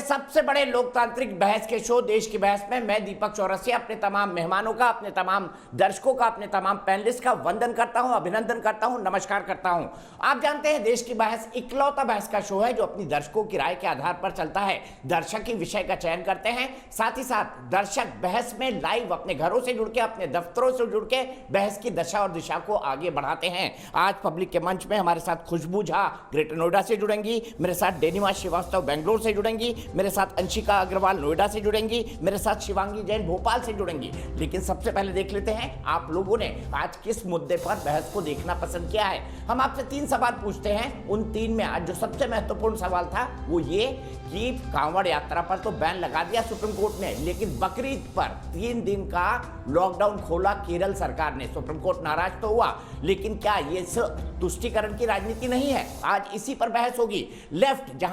सबसे बड़े लोकतांत्रिक बहस के शो देश की बहस में मैं दीपक चौरसिया अपने तमाम मेहमानों का, अपने तमाम दर्शकों का, अपने तमाम पैनलिस्ट का वंदन करता हूं, अभिनंदन करता हूं, नमस्कार करता हूं। आप जानते हैं देश की बहस इकलौता बहस का शो है जो अपनी दर्शकों की राय के आधार पर चलता है। दर्शक ही विषय का चयन करते हैं, साथ ही साथ दर्शक बहस में लाइव अपने घरों से जुड़ के, अपने दफ्तरों से जुड़ के बहस की दशा और दिशा को आगे बढ़ाते हैं। आज पब्लिक के मंच में हमारे साथ खुशबू झा ग्रेटर नोएडा से जुड़ेंगी, मेरे साथ डेनिमा श्रीवास्तव बेंगलोर से जुड़ेंगी, मेरे साथ अंशिका अग्रवाल नोएडा से जुड़ेंगी, मेरे साथ शिवांगी जैन भोपाल से जुड़ेंगी। लेकिन सबसे पहले देख लेते हैं आप लोगों ने आज किस मुद्दे पर बहस को देखना पसंद किया है। हम आपसे 3 सवाल पूछते हैं, उन 3 में आज जो सबसे महत्वपूर्ण सवाल था वो ये कि कांवड़ यात्रा पर तो बैन लगा दिया सुप्रीम कोर्ट ने, लेकिन बकरीद पर 3 दिन का लॉकडाउन खोला केरल सरकार ने। सुप्रीम कोर्ट नाराज तो हुआ, लेकिन क्या ये तुष्टीकरण की राजनीति नहीं है? आज इसी पर बहस होगी। लेफ्ट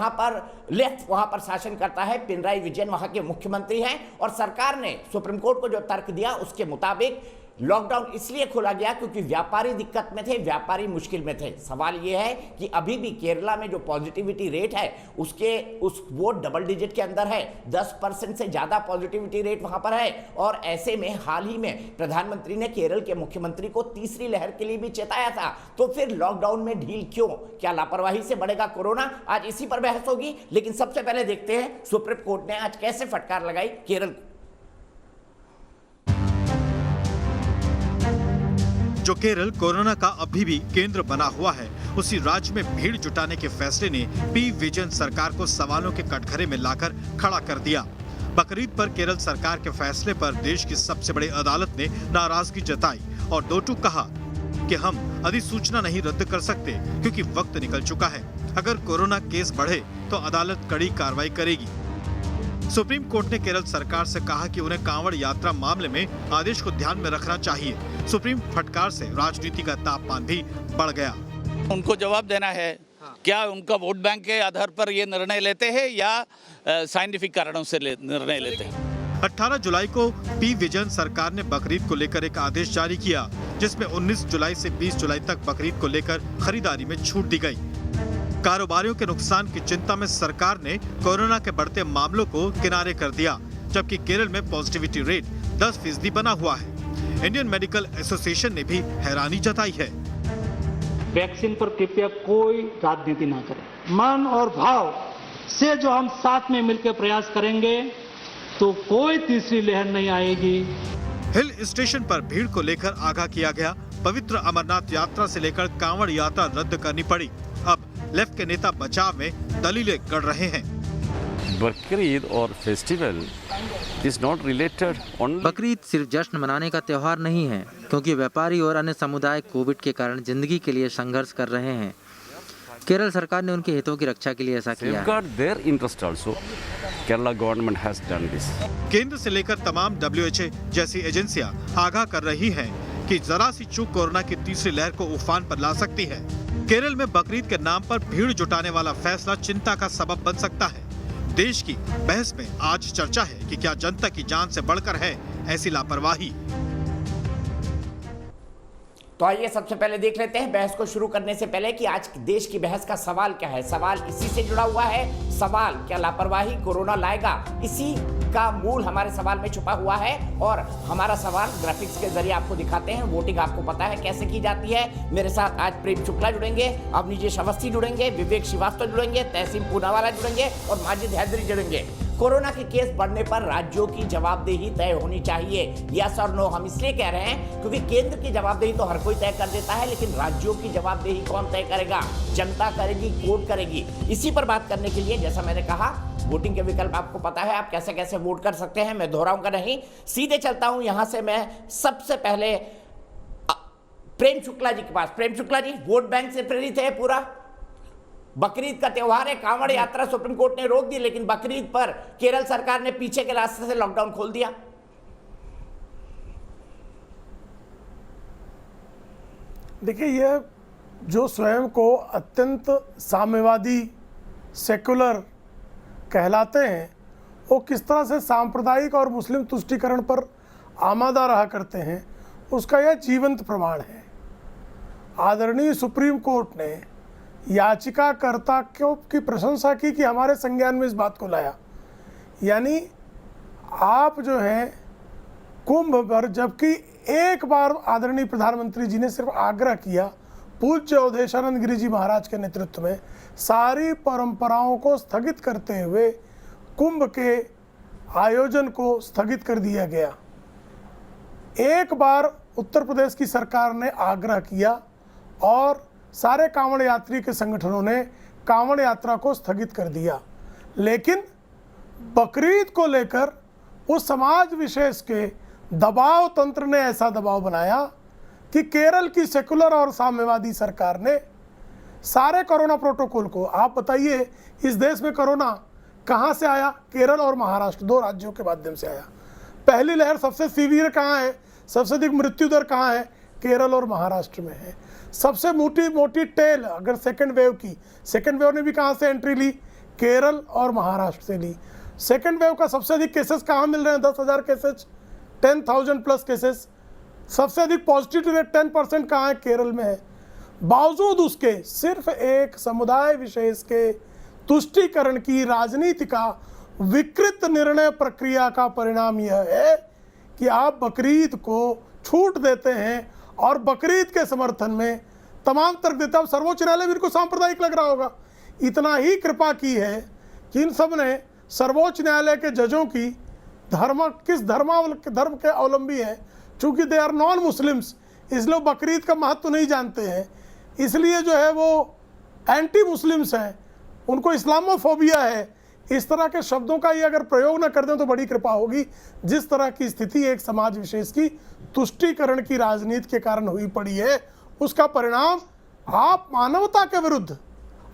वहां पर शासन करता है, पिनराई विजयन वहां के मुख्यमंत्री हैं और सरकार ने सुप्रीम कोर्ट को जो तर्क दिया उसके मुताबिक लॉकडाउन इसलिए खोला गया क्योंकि व्यापारी दिक्कत में थे, व्यापारी मुश्किल में थे। सवाल यह है कि अभी भी केरला में जो पॉजिटिविटी रेट है वो डबल डिजिट के अंदर है, 10% से ज्यादा पॉजिटिविटी रेट वहां पर है। और ऐसे में हाल ही में प्रधानमंत्री ने केरल के मुख्यमंत्री को तीसरी लहर के लिए भी चेताया था। तो फिर लॉकडाउन में ढील क्यों? क्या लापरवाही से बढ़ेगा कोरोना? आज इसी पर बहस होगी। लेकिन सबसे पहले देखते हैं सुप्रीम कोर्ट ने आज कैसे फटकार लगाई केरल को। जो केरल कोरोना का अभी भी केंद्र बना हुआ है, उसी राज्य में भीड़ जुटाने के फैसले ने पी विजयन सरकार को सवालों के कटघरे में लाकर खड़ा कर दिया। बकरीद पर केरल सरकार के फैसले पर देश की सबसे बड़ी अदालत ने नाराजगी जताई और दो टूक कहा कि हम अधिसूचना नहीं रद्द कर सकते क्योंकि वक्त निकल चुका है। अगर कोरोना केस बढ़े तो अदालत कड़ी कार्रवाई करेगी। सुप्रीम कोर्ट ने केरल सरकार से कहा कि उन्हें कांवड़ यात्रा मामले में आदेश को ध्यान में रखना चाहिए। सुप्रीम फटकार से राजनीति का तापमान भी बढ़ गया। उनको जवाब देना है। क्या उनका वोट बैंक के आधार पर ये निर्णय लेते हैं या साइंटिफिक कारणों से निर्णय लेते हैं? 18 जुलाई को पी विजयन सरकार ने बकरीद को लेकर एक आदेश जारी किया, जिसमें 19 जुलाई से 20 जुलाई तक बकरीद को लेकर खरीदारी में छूट दी गई। कारोबारियों के नुकसान की चिंता में सरकार ने कोरोना के बढ़ते मामलों को किनारे कर दिया, जबकि केरल में पॉजिटिविटी रेट 10% बना हुआ है। इंडियन मेडिकल एसोसिएशन ने भी हैरानी जताई है। वैक्सीन पर कृपया कोई राजनीति ना करें। मन और भाव से जो हम साथ में मिलकर प्रयास करेंगे तो कोई तीसरी लहर नहीं आएगी। हिल स्टेशन पर भीड़ को लेकर आगाह किया गया। पवित्र अमरनाथ यात्रा से लेकर कांवड़ यात्रा रद्द करनी पड़ी। अब लेफ्ट के नेता बचाव में दलीलें गढ़ रहे हैं। बकरीद और festival is not related only. Bakrid सिर्फ जश्न मनाने का त्योहार नहीं है, क्योंकि व्यापारी और अन्य समुदाय कोविड के कारण जिंदगी के लिए संघर्ष कर रहे हैं। केरल सरकार ने उनके हितों की रक्षा के लिए ऐसा किया है। Their interest also Kerala government has done this. केंद्र से लेकर तमाम WHO जैसी एजेंसियां आगाह कर रही हैं कि जरा सी चूक कोरोना की तीसरी लहर को उफान पर ला सकती है। केरल में बकरीद के नाम पर भीड़ जुटाने वाला फैसला चिंता का सबब बन सकता है। देश की बहस में आज चर्चा है कि क्या जनता की जान से बढ़कर है ऐसी लापरवाही। तो आइए सबसे पहले देख लेते हैं बहस को शुरू करने से पहले कि आज देश की बहस का सवाल क्या है। सवाल इसी से जुड़ा हुआ है। सवाल क्या लापरवाही कोरोना लाएगा? इसी का मूल हमारे सवाल में छुपा हुआ है और हमारा सवाल ग्राफिक्स के जरिए आपको दिखाते हैं। वोटिंग आपको पता है कैसे की जाती है। मेरे साथ आज प्रेम शुक्ला जुड़ेंगे, अवनीश अवस्थी जुड़ेंगे, विवेक श्रीवास्तव जुड़ेंगे, तहसीन पूनावाला जुड़ेंगे और माजिद हैदरी जुड़ेंगे। कोरोना के केस बढ़ने पर राज्यों की जवाबदेही तय होनी चाहिए। यस और नो हम इसलिए कह रहे हैं क्योंकि केंद्र की जवाबदेही तो हर कोई तय कर देता है, लेकिन राज्यों की जवाबदेही कौन तय करेगा? जनता करेगी, कोर्ट करेगी। इसी पर बात करने के लिए जैसा मैंने कहा वोटिंग के विकल्प आपको पता है, आप कैसे कैसे वोट कर सकते हैं। मैं दोहराऊंगा नहीं, सीधे चलता हूं यहां से। मैं सबसे पहले प्रेम शुक्ला जी के पास। प्रेम शुक्ला जी, वोट बैंक से प्रेरित है पूरा? बकरीद का त्योहार है, कांवड़ यात्रा सुप्रीम कोर्ट ने रोक दी, लेकिन बकरीद पर केरल सरकार ने पीछे के रास्ते से लॉकडाउन खोल दिया। देखिए, यह जो स्वयं को अत्यंत साम्यवादी सेकुलर कहलाते हैं, वो किस तरह से सांप्रदायिक और मुस्लिम तुष्टीकरण पर आमादा रहा करते हैं, उसका यह जीवंत प्रमाण है। आदरणीय सुप्रीम कोर्ट ने याचिकाकर्ता की प्रशंसा की कि हमारे संज्ञान में इस बात को लाया यानी आप जो है कुंभ पर, जबकि एक बार आदरणीय प्रधानमंत्री जी ने सिर्फ आग्रह किया पूज्य अवधेशानंद गिरी जी महाराज के नेतृत्व में, सारी परंपराओं को स्थगित करते हुए कुंभ के आयोजन को स्थगित कर दिया गया। एक बार उत्तर प्रदेश की सरकार ने आग्रह किया और सारे कांवड़ यात्री के संगठनों ने कांवड़ यात्रा को स्थगित कर दिया। लेकिन बकरीद को लेकर उस समाज विशेष के दबाव तंत्र ने ऐसा दबाव बनाया कि केरल की सेकुलर और साम्यवादी सरकार ने सारे कोरोना प्रोटोकॉल को, आप बताइए इस देश में कोरोना कहाँ से आया? केरल और महाराष्ट्र, दो राज्यों के माध्यम से आया। पहली लहर सबसे सीवियर कहाँ है, सबसे अधिक मृत्यु दर कहाँ है? केरल और महाराष्ट्र में है। सबसे मोटी टेल अगर सेकेंड वेव की, सेकेंड वेव ने भी कहाँ से एंट्री ली? केरल और महाराष्ट्र से ली। सेकेंड वेव का सबसे अधिक केसेस कहाँ मिल रहे हैं? 10,000 केसेस, 10,000 प्लस केसेस। सबसे अधिक पॉजिटिविटी रेट 10% कहाँ है? केरल में है। बावजूद उसके सिर्फ एक समुदाय विशेष के तुष्टीकरण की राजनीति का विकृत निर्णय प्रक्रिया का परिणाम यह है कि आप बकरीद को छूट देते हैं और बकरीद के समर्थन में तमाम तर्क देते हैं। अब सर्वोच्च न्यायालय भी इनको सांप्रदायिक लग रहा होगा। इतना ही कृपा की है कि इन सब ने सर्वोच्च न्यायालय के जजों की किस धर्म के अवलंबी है, चूंकि दे आर नॉन मुस्लिम्स, इसलिए बकरीद का महत्व नहीं जानते हैं, इसलिए जो है वो एंटी मुस्लिम्स हैं, उनको इस्लामोफोबिया है। इस तरह के शब्दों का ये अगर प्रयोग न कर दें तो बड़ी कृपा होगी। जिस तरह की स्थिति एक समाज विशेष की तुष्टीकरण की राजनीति के कारण हुई पड़ी है, उसका परिणाम आप मानवता के विरुद्ध,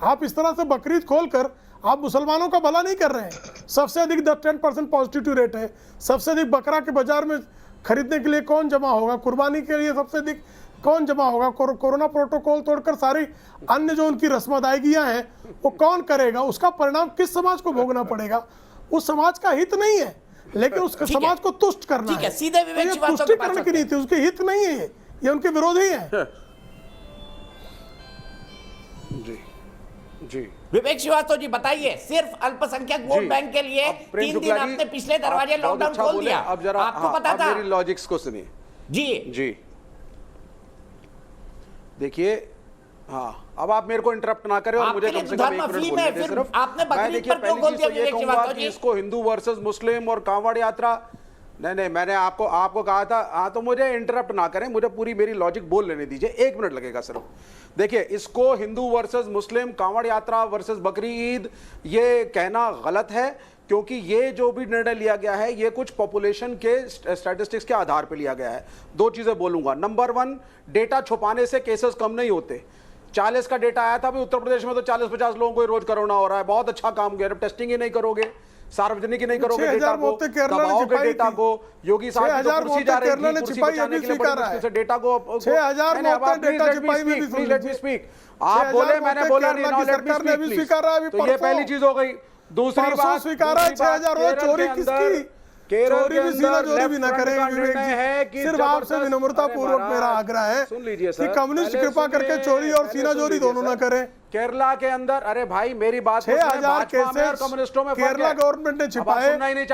आप इस तरह से बकरीद खोलकर आप मुसलमानों का भला नहीं कर रहे हैं। सबसे अधिक 10% पॉजिटिविटी रेट है। सबसे अधिक बकरा के बाजार में खरीदने के लिए कौन जमा होगा? कुर्बानी के लिए सबसे अधिक कौन जमा होगा? कोरोना प्रोटोकॉल तोड़कर सारी अन्य जो उनकी रस्म अदायगियां हैं वो कौन करेगा? उसका परिणाम किस समाज को भोगना पड़ेगा? उस समाज का हित नहीं है, लेकिन उसके समाज को तुष्ट करना है। सीधे विवेक श्रीवास्तव तुष्टीकरण की नीति उसके हित नहीं है, ये उनके विरोधी है। जी विवेक श्रीवास्तव जी बताइए, सिर्फ अल्पसंख्यक वोट बैंक के लिए 3 दिन आपने पिछले दरवाजे लॉकडाउन खोल दिया। अब जरा आपको पता था? मेरी लॉजिक्स को सुनिए जी। देखिए, हाँ, अब आप मेरे को इंटरप्ट ना करें और मुझे कम से कम 1 मिनट बोलने दें सिर्फ। आपने बकरीद पर क्यों खोल दिया विवेक श्रीवास्तव जी? इसको हिंदू वर्सेस मुस्लिम और कांवड़ यात्रा, नहीं, मैंने आपको कहा था। हाँ, तो मुझे इंटरप्ट ना करें, मुझे पूरी मेरी लॉजिक बोल लेने दीजिए। 1 मिनट लगेगा सिर्फ। देखिए, इसको हिंदू वर्सेस मुस्लिम, कांवड़ यात्रा वर्सेस बकरी ईद, ये कहना गलत है, क्योंकि ये जो भी निर्णय लिया गया है ये कुछ पॉपुलेशन के स्टैटिस्टिक्स के आधार पर लिया गया है। 2 चीजें बोलूंगा। नंबर 1, डेटा छुपाने से केसेस कम नहीं होते। 40 का डेटा आया था अभी उत्तर प्रदेश में, तो 40-50 लोगों को रोज कोरोना हो रहा है। बहुत अच्छा काम किया। टेस्टिंग ही नहीं करोगे, सार्वजनिक ही नहीं करोगे, डेटा को दबाओगे, डेटा को योगी साहब की जो कुर्सी जा रही थी, कुर्सी बचाने के लिए बड़ी मुश्किल से डेटा को 6,000 डेटा छिपाई में भी लेट मी स्पीक। आप बोले, मैंने बोला नहीं, नाउ लेट मी स्पीक। तो ये पहली चीज हो गई। दूसरी बात, 6,000 चोरी किसकी? चोरी भी सीना चोरी भी ना करें विवेक जी। सिर्फ आपसे विनम्रता पूर्वक मेरा आग्रह है कि कम्युनिस्ट कृपा करके चोरी और सीना चोरी दोनों ना करें। केरला के अंदर, अरे भाई मेरी बात 6,000 केसेस कम्युनिस्टों में केरला गवर्नमेंट ने छिपाए,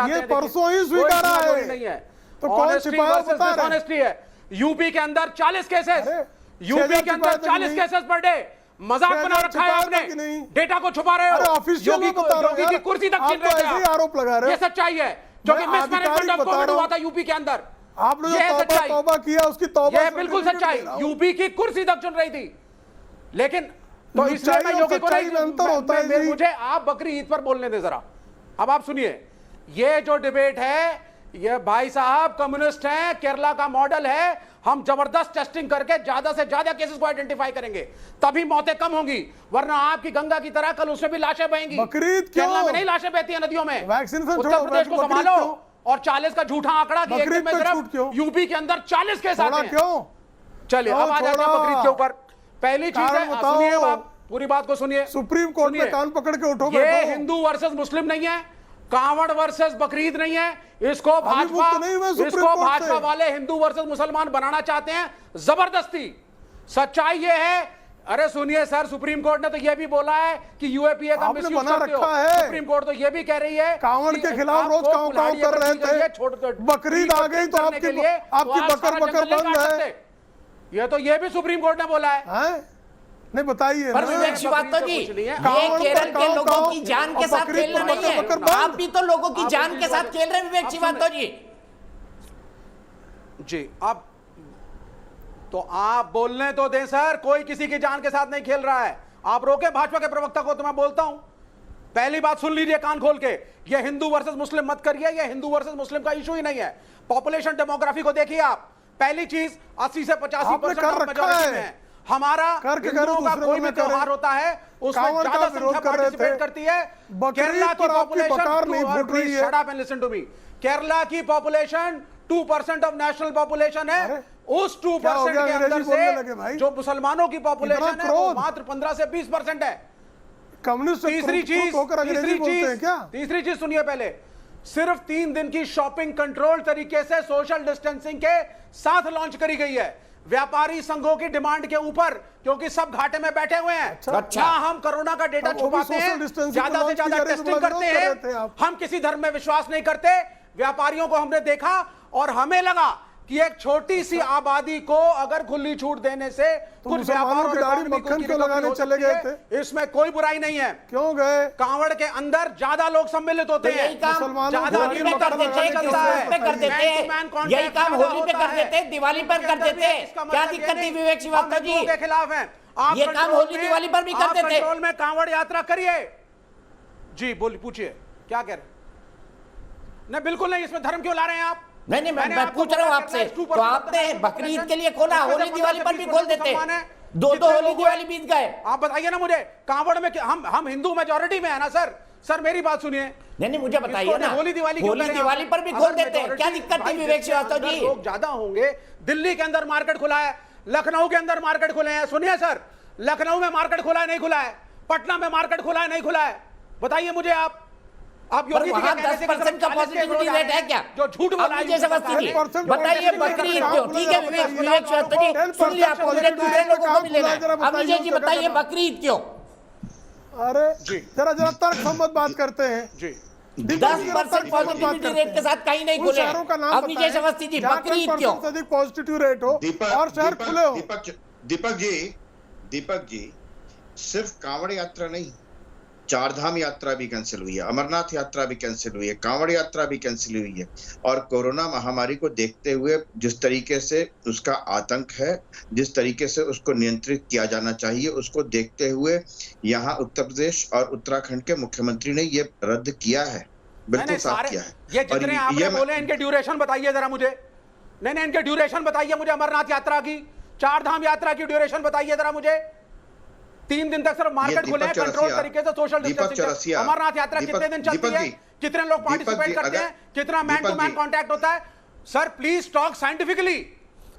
ये परसों ही स्वीकारा है। तो कौन छिपाया बता रहे हैं? यूपी के अंदर 40 केसेस, यूपी के अंदर 40 केसेस पर डे। मजाक बना रखा है आपने, डेटा को छुपा रहे हो। योगी की कुर्सी तक छीन रहे थे, आरोप लगा रहे हो। ये सच्चाई है, जो कि मिसमैनेजमेंट ऑफ कोविड हुआ था यूपी के अंदर। आपने जो तौबा किया उसकी तौबा, ये बिल्कुल सच्चाई। यूपी की कुर्सी तक चुन रही थी, लेकिन तो इसलिए मैं योगी को नहीं, मुझे आप बकरी ईद पर बोलने दे जरा। अब आप सुनिए, ये जो डिबेट है, ये भाई साहब कम्युनिस्ट हैं, केरला का मॉडल है। हम जबरदस्त टेस्टिंग करके ज्यादा से ज्यादा केसेस को आइडेंटिफाई करेंगे, तभी मौतें कम होंगी। वरना आपकी गंगा की तरह कल उसमें भी लाशें बहेंगी। बकरीद केरला में नहीं लाशें बहती है नदियों में। उत्तर प्रदेश को संभालो। और 40 का झूठा आंकड़ा कि एक दिन में सिर्फ यूपी के अंदर 40 केस आते हैं। क्यों? चलिए अब आ जाते हैं बकरीद के ऊपर। पहली चीज है, सुनिए आप पूरी बात को सुनिए। सुप्रीम कोर्ट में कान पकड़ के उठो। ये हिंदू वर्सेस मुस्लिम नहीं है, कांवड़ वर्सेस बकरीद नहीं है। इसको भाजपा वाले हिंदू वर्सेस मुसलमान बनाना चाहते हैं जबरदस्ती। सच्चाई ये है, अरे सुनिए सर, सुप्रीम कोर्ट ने तो यह भी बोला है कि यूएपीए का आपने मिसयूज बना करते हो। रखा है। सुप्रीम कोर्ट तो यह भी कह रही है कांवड़ कि के खिलाफ आपको रोज कांव कुल्हाड़ी कर रहे अगर दी गई है, थे, बकरीद आ गई तो करने के लिए, आपकी तो आप बकर सारा बकर जंगल नहीं बंद काट है। सकते। यह तो यह भी सुप्रीम कोर्ट ने बोला है। हैं? नहीं बताइए पर ना। विवेक श्रीवास्तव जी, कुछ नहीं है। ये कांवड़ केरल पर के कांव लोगों कांव की जान के और साथ बकरीद खेलना पर नहीं बकर है। बंद। आप भी तो लोगों की आप जान सुनिए, के साथ खेल रहे हैं विवेक आप श्रीवास्तव जी। जी, आप तो आप बोलने तो दें सर, कोई किसी की जान के साथ नहीं खेल रहा है। आप रोके भाजपा के प्रवक्ता को, तो मैं बोलता हूं। पहली बात सुन लीजिए कान खोल के, ये हिंदू वर्सेस मुस्लिम मत करिए, ये हिंदू वर्सेस मुस्लिम का इशू ही नहीं है। पॉपुलेशन डेमोग्राफी को देखिए आप। पहली चीज 80 से 85% कर रखा मेजॉरिटी में है। है। हमारा करके हिंदुओं का दूसरे कोई में भी करें। त्योहार होता है उसमें कांवड़ का ज्यादा विरोध संख्या कर रहे पार्टिसिपेट थे। करती है। बकरीद केरला की पर आपकी बकार नहीं फूट रही है। Shut up and listen to me. Kerala की पॉपुलेशन 2% ऑफ नेशनल पॉपुलेशन है। अरे, उस 2% क्या हो गया, के अंग्रेजी अंदर बोलने लगे भाई? से जो मुसलमानों की पॉपुलेशन इतना है वो क्रोध। मात्र 15 से 20% है। कम्युनिस्ट तीसरी चीज होकर अंग्रेजी बोलते हैं क्या? तीसरी चीज सुनिए पहले। सिर्फ 3 दिन की शॉपिंग कंट्रोल तरीके से सोशल डिस्टेंसिंग के साथ लॉन्च करी गई है, व्यापारी संघों की डिमांड के ऊपर, क्योंकि सब घाटे में बैठे हुए हैं। अच्छा। ना हम कोरोना का डेटा अब वो भी छुपाते social हैं, distancing ज्यादा को से launch ज्यादा की जा रही है, टेस्टिंग तो करते विरोध कर रहे थे हैं। आप। हम किसी धर्म में विश्वास नहीं करते। व्यापारियों को हमने देखा और हमें लगा कि एक छोटी सी आबादी को अगर खुली छूट देने से तो कुछ मुसलमानों व्यापार और की दाढ़ी इकोनॉमी मक्खन की क्यों रिकवरी लगाने हो चले सकती गए है। थे? इसमें कोई बुराई नहीं है। क्यों गए? कांवड़ के अंदर ज्यादा लोग सम्मिलित होते तो हैं। यही काम मुसलमानों ज्यादा होली पे कर देते हैं, क्रिसमस पे कर देते हैं, यही काम होली पे कर देते हैं, दिवाली पर कर देते हैं। क्या दिक्कत थी विवेक श्रीवास्तव जी? के खिलाफ हैं। आप ये काम कंट्रोल होली में- दिवाली पर भी कर आप देते। कंट्रोल में कांवड़ यात्रा करिए। जी बोलिए, पूछिए क्या कह रहे हैं? नहीं बिल्कुल नहीं, इसमें धर्म क्यों ला रहे हैं आप? नहीं मैंने मैं आपको पूछ रहा हूं बोला आपसे, कि तो आपने बकरीद के लिए खोला, इसमें होली दिवाली पर भी 15% खोल देते, मुसलमान हैं। दो जितने होली लोग दिवाली हैं, बीत गए। आप बताइए ना मुझे, कांवड़ में हम हिंदू मेजोरिटी में है ना सर। सर मेरी बात सुनिए। नहीं मुझे बताइए इसको ना, होली दिवाली क्यों होली करें दिवाली आप? पर भी अगर खोल देते हैं, majority- क्या दिक्कत थी भाई, विवेक जिसके श्रीवास्तव अंदर जी? लोग ज्यादा होंगे। दिल्ली के अंदर मार्केट खुला है, लखनऊ के अंदर मार्केट खुले हैं। सुनिए सर, लखनऊ में मार्केट खुला है नहीं खुला है, पटना में मार्केट खुला है नहीं खुला है, बताइए मुझे आप पर योगी जी वहां के कहने से 10% का 40 के पॉजिटिविटी विरोध रेट है आ क्या? जो झूठ बोला अब मुझे समझती नहीं। 10% बताइए का बकरीद नाम क्यों? बोला ठीक है जाता विवेक है, विवेक श्रीवास्तव जी, 10% सुन लिया आपको, मुझे दूसरे लोगों को भी लेना है। जरा अब बताइए विजय जी उसका बताइए क्या बकरीद क्यों? अरे जी। जरा जरा तर्क सम्मत बात करते हैं। जी 10% पॉजिटिविटी रेट के साथ कहीं नहीं उन खुले। शहरों का नाम अब विजय अवस्थी जी बकरीद क्यों? से अधिक पॉजिटिव रेट हो और शहर खुले हो। दीपक जी सिर्फ कांवड़ यात्रा नहीं, चारधाम यात्रा भी कैंसिल हुई है, अमरनाथ यात्रा भी कैंसिल हुई है, कांवड़ यात्रा भी कैंसिल हुई है। और कोरोना महामारी को देखते हुए जिस तरीके से उसका आतंक है, जिस तरीके से उसको नियंत्रित किया जाना चाहिए, उसको देखते हुए यहाँ उत्तर प्रदेश और उत्तराखंड के मुख्यमंत्री ने ये रद्द किया है, बिल्कुल साफ किया है। ये जितने आपने बोले इनके ड्यूरेशन बताइए जरा मुझे। नहीं इनके ड्यूरेशन बताइए मुझे, अमरनाथ यात्रा की, चारधाम यात्रा की ड्यूरेशन बताइए जरा मुझे। 3 दिन तक सिर्फ मार्केट खुले हैं कंट्रोल तरीके से, सोशल डिस्टेंसिंग। अमरनाथ यात्रा कितने दिन चलती है, कितने लोग पार्टिसिपेट करते हैं, कितना मैन टू मैन कांटेक्ट होता है? Sir please talk scientifically.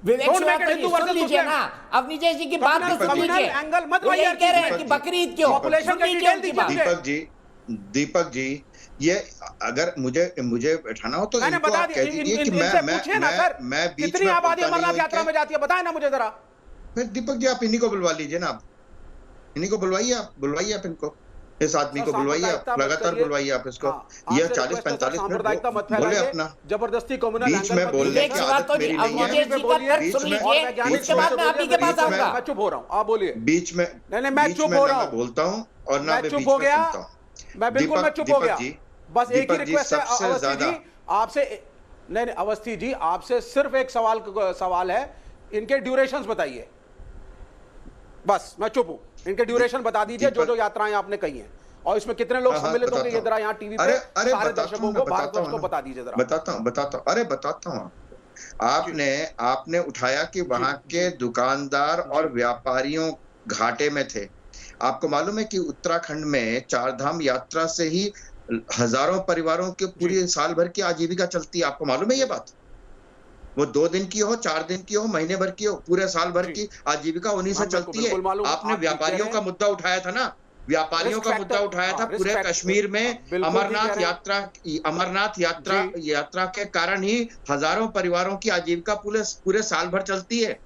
Vivek Srivastava ji सुन लीजिए ना, अब विजय जी की बात तो सुन लीजिए। एंगल मत वो यही कह रहे हैं कि बकरीद क्यों? पॉपुलेशन सुन का लीजिए डिटेल उनकी दीजिए बात। मुझे। दीपक जी ये अगर मुझे बैठाना हो तो मैंने इनको बता आप कह दिया, दीजिए कि इनसे पूछिए ना सर, मैं बीच कितनी में आबादी बोलता नहीं अमरनाथ हूं यात्रा में जाती है, बताए ना मुझे जरा। फिर दीपक जी आप इन्हीं को बुलवा लीजिए ना, आप इन्हीं को बुलवाइए, आप इनको, इस आदमी को बुलवाइए, आप लगातार बुलवाइए आप इसको। ये 40-45 मिनट बोले अपना, जबरदस्ती कम्युनल बीच में बोलने विवेक की आदत श्रीवास्तव जी मेरी अब नहीं विजय है। जी का तर्क सुन लीजिए, उसके बाद मैं आप ही के पास आऊंगा। मैं चुप हो रहा हूँ, आप बोलिए। बीच में नहीं मैं चुप हो रहा हूँ, बोलता हूँ और ना मैं मैं चुप बीच हो में गया, सुनता हूँ। मैं बिल्कुल मैं चुप हो गया। बस एक ही दीपक जी, रिक्वेस्ट है सबसे अवस्थी ज्यादा- जी आपसे, नहीं अवस्थी जी आपसे सिर्फ एक सवाल है, इनके ड्यूरेशंस बताइए। बस मैं चुप हूं, इनके ड्यूरेशन बता दीजिए जो यात्राएं आपने कही हैं, और इसमें कितने लोग सम्मिलित होंगे ये जरा यहाँ टीवी पे सारे दर्शकों को, भारतवर्ष को बता दीजिए जरा। बताता हूँ। आपने उठाया कि वहां के दुकानदार और व्यापारियों घाटे में थे। आपको मालूम है कि उत्तराखंड में चारधाम यात्रा से ही हजारों परिवारों के पूरी साल भर की आजीविका चलती है। आपको मालूम है ये बात? वो 2 दिन की हो, 4 दिन की हो, महीने भर की हो, पूरे साल भर की आजीविका उन्हीं से चलती है। आपने व्यापारियों का मुद्दा उठाया था ना, व्यापारियों का मुद्दा उठाया था। पूरे कश्मीर में अमरनाथ यात्रा के कारण ही हजारों परिवारों की आजीविका पूरे साल भर चलती है।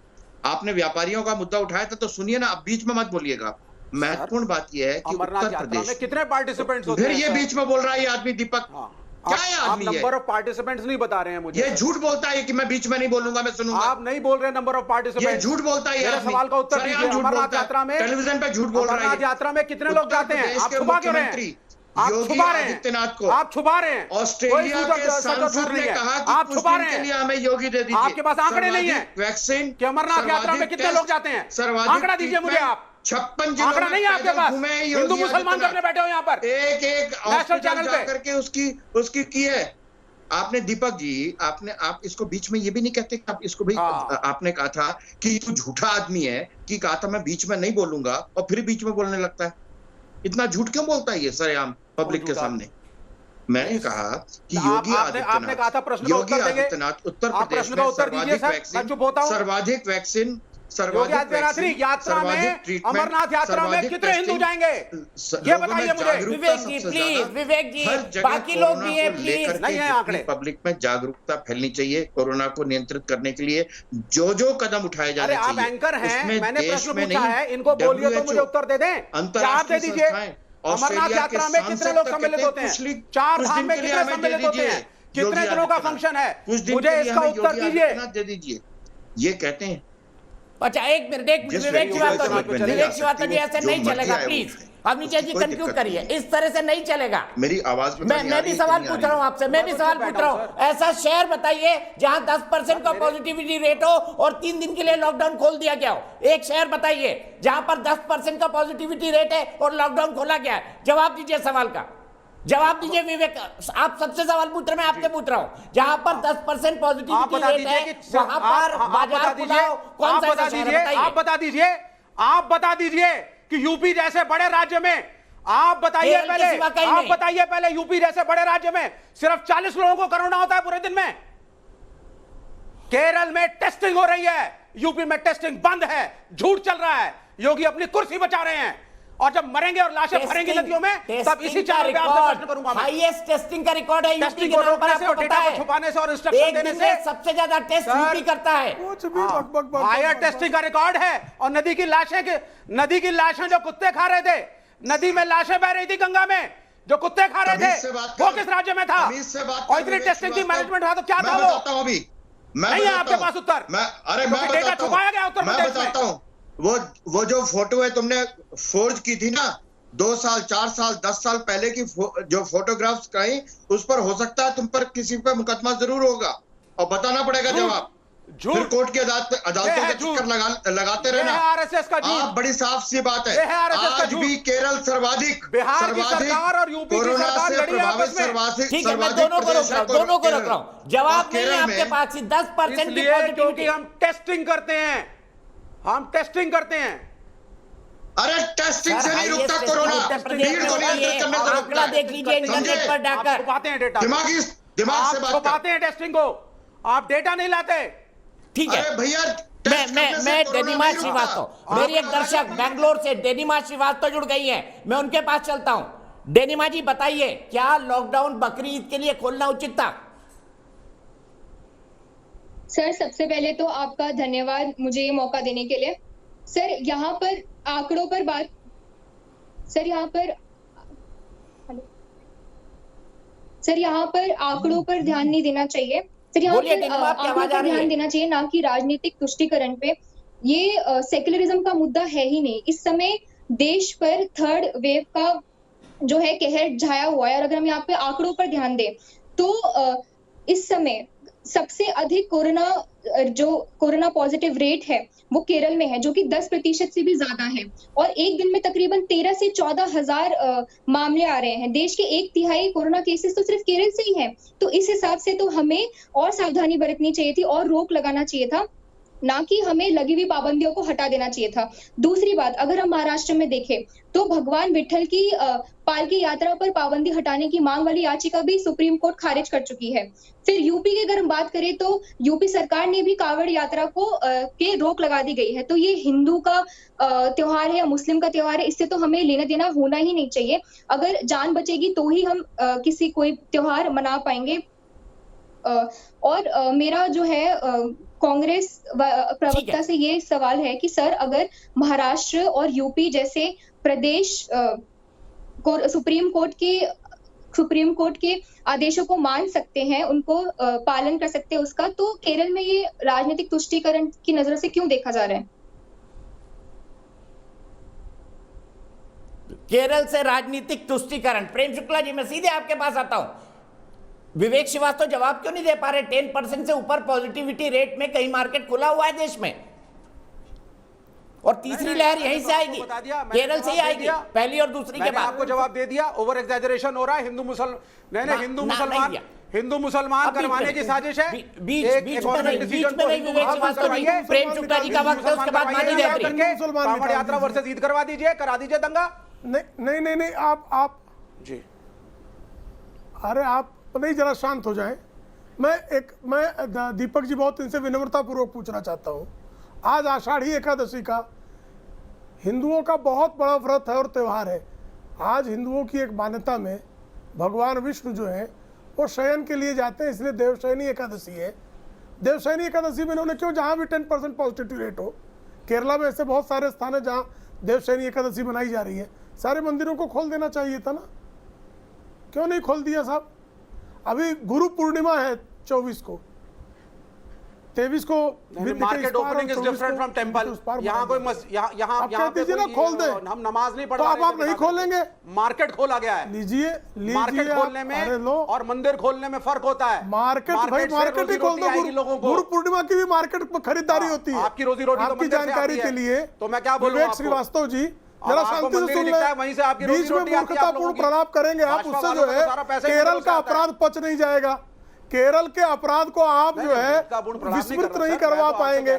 आपने व्यापारियों का मुद्दा उठाया था तो सुनिए ना, आप बीच में मत बोलिएगा। महत्वपूर्ण बात यह है कि अमरनाथ उत्तर यात्रा में प्रदेश कितने पार्टिसिपेंट्स होते फिर हैं ये सर? बीच में बोल रहा है ये आदमी दीपक, क्या है आप आदमी नंबर ये? ऑफ पार्टिसिपेंट्स नहीं बता रहे हैं मुझे ये सर। झूठ बोलता है कि मैं बीच में नहीं बोलूंगा, मैं सुनूंगा। आप नहीं बोल रहे नंबर ऑफ ये पार्टिसिपेंट्स। झूठ बोलता है ये मेरे आदमी। सवाल का उत्तर सरेआम दीजिए। झूठ अमरनाथ बोलता है। यात्रा में टेलीविजन पे झूठ बोल रहा है अमरनाथ ये। यात्रा में कितने लोग उत्तर जाते हैं? प्रदेश आप के छुपा क्यों रहे मुख्यमंत्री हैं? आप योगी छुपा रहे आदित्यनाथ हैं। को आप छुपा रहे हैं। ऑस्ट्रेलिया कोई के सच और सांसद झूठ ने नहीं है। कहा कि आप कुछ छुपा दिन रहे के हैं। लिए हमें योगी दे दीजिए। आपके पास आंकड़े नहीं है वैक्सीन कि अमरनाथ यात्रा में कितने लोग जाते हैं? आंकड़ा दीजिए मुझे आप। 56 आंकड़ा नहीं है आपके पास। हिंदू मुसलमान करने बैठे हो यहाँ पर एक एक नेशनल चैनल पे करके उसकी की है आपने। दीपक जी आप इसको बीच में ये भी नहीं कहते कि आप इसको भी आपने कहा था कि तू झूठा आदमी है, कि कहा था मैं बीच में नहीं बोलूंगा और फिर बीच में बोलने लगता है। इतना झूठ क्यों बोलता है ये सरेआम पब्लिक के सामने? मैंने कहा कि योगी आपने कहा था प्रश्न का उत्तर देंगे। उत्तर आप प्रदेश प्रश्न का में उत्तर दीजिए सर, मैं चुप होता हूं। सर्वाधिक वैक्सीन योगी आदित्यनाथ जी, यात्रा में अमरनाथ यात्रा में कितने हिंदू जाएंगे ये बताइए मुझे। विवेक जी प्लीज, विवेक जी, बाकी लोग भी हैं प्लीज। नहीं है आंकड़े। पब्लिक में जागरूकता फैलनी चाहिए कोरोना को नियंत्रित करने के लिए जो कदम उठाए जाने अरे चाहिए। आप एंकर हैं, उसमें मैंने देश प्रश्न में पूछा नहीं, है, इनको बोलिए तो मुझे उत्तर दे दें। आप दे अंतर्राष्ट्रीय दीजिए। संस्थाएं, अमरनाथ ऑस्ट्रेलिया यात्रा के में कितने सांसद लोग तक सम्मिलित कहते होते हैं, हैं? कुछ 4 दिन धाम के में लिए कितने हमें दे सम्मिलित होते दीजिए। हैं? कितने योगी दिनों का आदित्यनाथ, फंक्शन है? कुछ दिन मुझे के लिए इसका हमें उत्तर योगी दीजिए। आदित्यनाथ दे दीजिए। ये कहते हैं अच्छा एक मिनट विवेक जी बात करिए। विवेक जी बात करिए, ऐसे नहीं चलेगा प्लीज। अवनीश जी कंक्लूड करिए, इस तरह से नहीं चलेगा। मेरी आवाज मैं भी सवाल पूछ रहा हूँ आपसे, मैं भी सवाल पूछ रहा हूँ। ऐसा शहर बताइए जहां 10% का पॉजिटिविटी रेट हो और 3 दिन के लिए लॉकडाउन खोल दिया गया हो। एक शहर बताइए जहां पर 10% का पॉजिटिविटी रेट है और लॉकडाउन खोला गया है। जवाब दीजिए सवाल का, जवाब दीजिए विवेक। आप सबसे सवाल पूछ रहे, मैं आपसे पूछ रहा हूँ। जहां पर 10% पॉजिटिविटी रेट है वहां पर बाजार खुलाओ, कौन सा ऐसा शहर है? बताइए। आप बता दीजिए कि यूपी जैसे बड़े राज्य में, आप बताइए पहले यूपी जैसे बड़े राज्य में सिर्फ 40 लोगों को कोरोना होता है पूरे दिन में। केरल में टेस्टिंग हो रही है, यूपी में टेस्टिंग बंद है, झूठ चल रहा है। योगी अपनी कुर्सी बचा रहे हैं और जब मरेंगे और लाशें भरेंगी नदियों में तब इसी चैनल पे आपसे प्रश्न करूंगा मैं। हाईएस्ट टेस्टिंग का रिकॉर्ड है यूपी को रोकने से और डेटा को छुपाने से और इंस्ट्रक्शन देने से सबसे ज्यादा टेस्ट यूपी करता है। हायर टेस्टिंग का रिकॉर्ड है। और नदी की लाशें जो कुत्ते खा रहे थे, नदी में लाशें बह रही थी गंगा में, जो कुत्ते खा रहे थे वो किस राज्य में था? और इतनी टेस्टिंग थी, मैनेजमेंट था, तो क्या था वो? नहीं है आपके पास उत्तर। मैं डेटा छुपाया गया उत्तर प्रदेश में। बताता हूँ। वो जो फोटो है तुमने फोर्ज की थी ना, 2 साल 4 साल 10 साल पहले की जो फोटोग्राफ्स कराई, उस पर हो सकता है तुम पर किसी पे मुकदमा जरूर होगा और बताना पड़ेगा जवाब। फिर कोर्ट की अदालतों के चक्कर लगाते रहना। आरएसएस का झूठ। बड़ी साफ सी बात है। आज भी केरल सर्वाधिक, बिहार की सरकार और यूपी की सरकार लड़ी आपस में। ठीक है, मैं दोनों को रोक रहा हूं। जवाब नहीं है आपके पास। 10% की पॉजिटिविटी। हम टेस्टिंग करते हैं, अरे टेस्टिंग से नहीं रुकता कोरोना। आंकड़ा देख लीजिए इंटरनेट पर जाकर। छुपाते हैं डेटा, दिमाग से बात छुपाते हैं टेस्टिंग को, आप डेटा नहीं लाते। ठीक है भैया, मैं डेनिमा श्रीवास्तव, मेरी एक दर्शक बेंगलोर से डेनिमा श्रीवास्तव जुड़ गई है, मैं उनके पास चलता हूं। डेनिमा जी बताइए, क्या लॉकडाउन बकरी ईद के लिए खोलना उचित था? सर सबसे पहले तो आपका धन्यवाद मुझे ये मौका देने के लिए। सर यहाँ पर आंकड़ों पर बात, सर यहाँ पर आंकड़ों पर ध्यान नहीं देना चाहिए। सर यहाँ पर आंकड़ों पर ध्यान देना चाहिए, ना कि राजनीतिक तुष्टीकरण पे। ये सेक्युलरिज्म का मुद्दा है ही नहीं। इस समय देश पर 3rd वेव का जो है कहर छाया हुआ है। और अगर हम यहाँ पे आंकड़ों पर ध्यान दें तो इस समय सबसे अधिक कोरोना पॉजिटिव रेट है वो केरल में है, जो कि 10% से भी ज्यादा है। और एक दिन में तकरीबन 13 से 14 हजार मामले आ रहे हैं। देश के 1/3 कोरोना केसेस तो सिर्फ केरल से ही है। तो इस हिसाब से तो हमें और सावधानी बरतनी चाहिए थी और रोक लगाना चाहिए था, ना कि हमें लगी हुई पाबंदियों को हटा देना चाहिए था। दूसरी बात, अगर हम महाराष्ट्र में देखें तो भगवान विट्ठल की पालकी यात्रा पर पाबंदी हटाने की मांग वाली याचिका भी सुप्रीम कोर्ट खारिज कर चुकी है। फिर यूपी की अगर हम बात करें तो यूपी सरकार ने भी कांवड़ यात्रा को के रोक लगा दी गई है। तो ये हिंदू का त्योहार है या मुस्लिम का त्योहार है, इससे तो हमें लेना देना होना ही नहीं चाहिए। अगर जान बचेगी तो ही हम कोई त्योहार मना पाएंगे। और मेरा जो है कांग्रेस प्रवक्ता से ये सवाल है कि सर, अगर महाराष्ट्र और यूपी जैसे प्रदेश सुप्रीम कोर्ट के आदेशों को मान सकते हैं, उनको पालन कर सकते हैं उसका, तो केरल में ये राजनीतिक तुष्टीकरण की नजर से क्यों देखा जा रहा है? केरल से राजनीतिक तुष्टीकरण। प्रेम शुक्ला जी, मैं सीधे आपके पास आता हूं। विवेक श्रीवास्तव जवाब क्यों नहीं दे पा रहे? 10% से ऊपर पॉजिटिविटी रेट में कई मार्केट खुला हुआ है देश में, और तीसरी लहर यहीं से आएगी, केरल से ही आएगी, पहली और दूसरी के बाद। आपको जवाब दे दिया। ओवर एग्जैजरेशन हो रहा है। हिंदू मुसलमान करवाने की साजिश है। बीच में नहीं विवेक श्रीवास्तव जी, प्रेम शुक्ला जी का वक्त है, उसके बाद मानी जाएगी। कांवड़ यात्रा वर्सेस ईद करवा दीजिए, करा दीजिए दंगा। नहीं, आप जी, अरे आप नहीं, जरा शांत हो जाएं। मैं दीपक जी बहुत इनसे विनम्रता पूर्वक पूछना चाहता हूं। आज आषाढ़ी एकादशी का हिंदुओं का बहुत बड़ा व्रत है और त्यौहार है। आज हिंदुओं की एक मान्यता में भगवान विष्णु जो है वो शयन के लिए जाते हैं, इसलिए देवशयनी एकादशी है। देवशयनी एकादशी में इन्होंने क्यों, जहाँ भी 10% पॉजिटिव रेट हो, केरला में ऐसे बहुत सारे स्थान है जहाँ देवशयनी एकादशी मनाई जा रही है, सारे मंदिरों को खोल देना चाहिए था ना, क्यों नहीं खोल दिया साहब? अभी गुरु पूर्णिमा है 24 को, 23 को market opening is different from temple. यहाँ कोई यहाँ पे ना खोल दे, हम नमाज नहीं पढ़ तो अब आप नहीं खोलेंगे? मार्केट खोला गया है। लीजिए मार्केट खोलने में और मंदिर खोलने में फर्क होता है। मार्केट ही खोल दो। गुरु पूर्णिमा की भी मार्केट में खरीदारी होती है। आपकी रोजी रोटी आपकी जानकारी के लिए तो मैं क्या बोलूं? विवेक श्रीवास्तव जी जरा शांति से सुन ले, वहीं से आपकी बीच में मूर्खतापूर्ण प्रलाप करेंगे आप, उससे जो है केरल का अपराध पच नहीं जाएगा। केरल के अपराध को आप जो है विस्मृत नहीं करवा पाएंगे।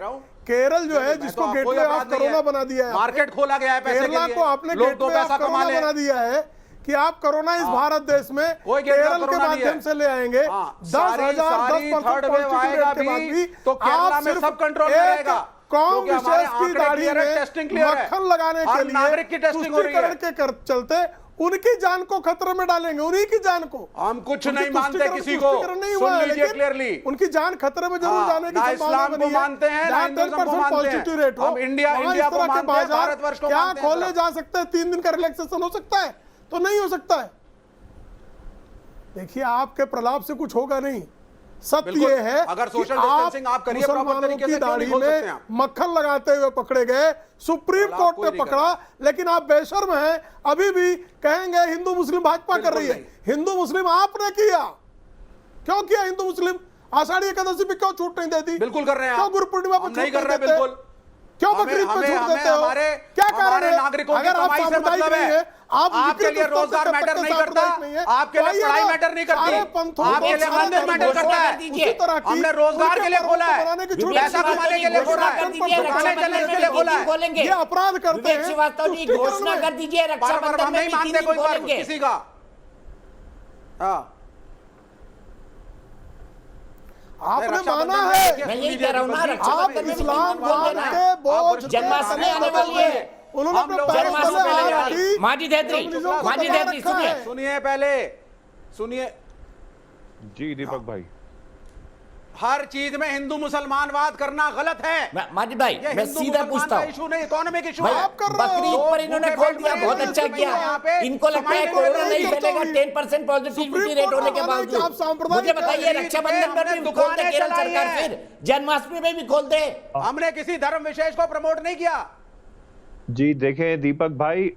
केरल जो है जिसको गेटवे ऑफ कोरोना बना दिया है, मार्केट खोला गया है, केरला को आपने गेटवे ऑफ कोरोना बना दिया है कि आप कोरोना इस भारत देश में केरल के माध्यम से ले आएंगे। 10,000 तो केरला में सब कंट्रोल में रहेगा। कौम विशेष की दाढ़ी में मक्खन लगाने के लिए तुष्टीकरण के चलते उनकी जान को खतरे में डालेंगे, उन्हीं की जान को। हम कुछ नहीं मानते किसी को, सुन लीजिए क्लियरली। उनकी जान खतरे में जरूर जाने की इस्लाम को मानते हैं, ना हिंदुइज्म को मानते हैं। हम इंडिया को मानते हैं, भारतवर्ष को क्या खोले जा सकते हैं? 3 दिन का रिलैक्सेशन हो सकता है? तो नहीं हो सकता है। देखिए, आपके प्रलाप से कुछ होगा नहीं। सत्य ये है, अगर सोशल डिस्टेंसिंग आप करिए प्रॉपर तरीके से, दाढ़ी में मक्खन लगाते हुए पकड़े गए, सुप्रीम कोर्ट ने पकड़ा, लेकिन आप बेशर्म हैं, अभी भी कहेंगे हिंदू मुस्लिम भाजपा कर रही है। हिंदू मुस्लिम आपने किया, क्यों किया? हिंदू मुस्लिम आषाढ़ी एकादशी पे क्यों छूट नहीं देती? बिल्कुल कर रहे हैं। क्यों गुरु पूर्णिमा पे नहीं कर रहे? बिल्कुल। क्यों बकरीद पे छूट देते हो? क्या कारण है? नागरिकों की कमाई से मतलब है। आपके लिए रोजगार मैटर नहीं करता, आपके लिए पढ़ाई मैटर नहीं करती, आपके लिए मंदिर मैटर करता है। हमने रोजगार के लिए खोला है, पैसा कमाने के लिए खोला है, दुकानें चलने के लिए खोला है। ये अपराध करते हैं। श्रीवास्तव जी, घोषणा कर दीजिए रक्षाबंधन में नहीं मानते कोई वर्ग किसी का। आपने माना है, मैं यही कह रहा हूं ना, आप रक्षाबंधन में इस्लाम के बोझ जन्माष्टमी आने वाली है, उन्होंने अपने पैर माजी धैत्री सुनिए पहले, सुनिए जी दीपक भाई, हर चीज में हिंदू मुसलमानवाद करना गलत है। माजिद भाई, मैं सीधा पूछता हूं, इशू नहीं, इकोनॉमिक इशू है। है। बकरीद पर इन्होंने खोल दिया, बहुत अच्छा किया। इनको लगता है कोरोना नहीं फैलेगा 10% पॉजिटिविटी रेट होने के बावजूद। मुझे बताइए, रक्षाबंधन पर भी खोल दे केरल सरकार, फिर जन्माष्टमी में भी खोल दे। हमने किसी धर्म विशेष को प्रमोट नहीं किया। जी देखें दीपक भाई,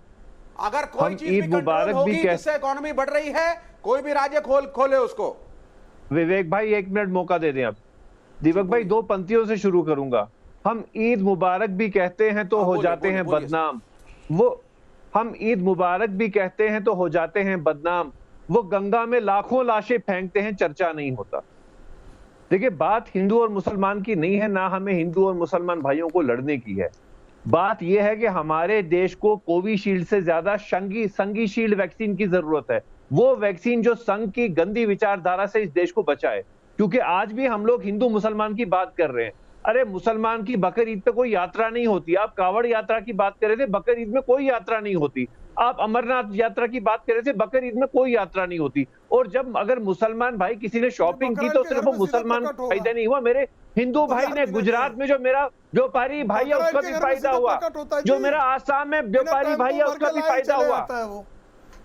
अगर कोई चीज भी कंट्रोल होगी जिससे इकोनॉमी बढ़ रही है, कोई भी राज्य खोले उसको। विवेक भाई 1 मिनट मौका दे दें आप। दीपक भाई 2 पंक्तियों से शुरू करूंगा। हम ईद मुबारक भी कहते हैं तो हो जाते हैं बदनाम। हम ईद मुबारक भी कहते हैं तो हो जाते हैं बदनाम। वो गंगा में लाखों लाशें फेंकते हैं, चर्चा नहीं होता। देखिए, बात हिंदू और मुसलमान की नहीं है, ना हमें हिंदू और मुसलमान भाइयों को लड़ने की है। बात यह है कि हमारे देश को कोविशील्ड से ज्यादा संगीशील्ड वैक्सीन की जरूरत है। वो वैक्सीन जो संघ की गंदी विचारधारा से इस देश को बचाए। क्योंकि आज भी हम लोग हिंदू मुसलमान की बात कर रहे हैं। अरे मुसलमान की बकर ईद पे कोई यात्रा नहीं होती। आप कावड़ यात्रा की बात कर रहे थे, बकर ईद में कोई यात्रा नहीं होती। आप अमरनाथ यात्रा की बात कर रहे थे, बकर ईद में कोई यात्रा नहीं होती। और जब अगर मुसलमान भाई किसी ने शॉपिंग की तो सिर्फ वो मुसलमान को फायदा नहीं हुआ, मेरे हिंदू भाई ने गुजरात में जो मेरा व्यापारी भाई है उसका भी फायदा हुआ, जो मेरा आसाम में व्यापारी भाई है उसका भी फायदा हुआ।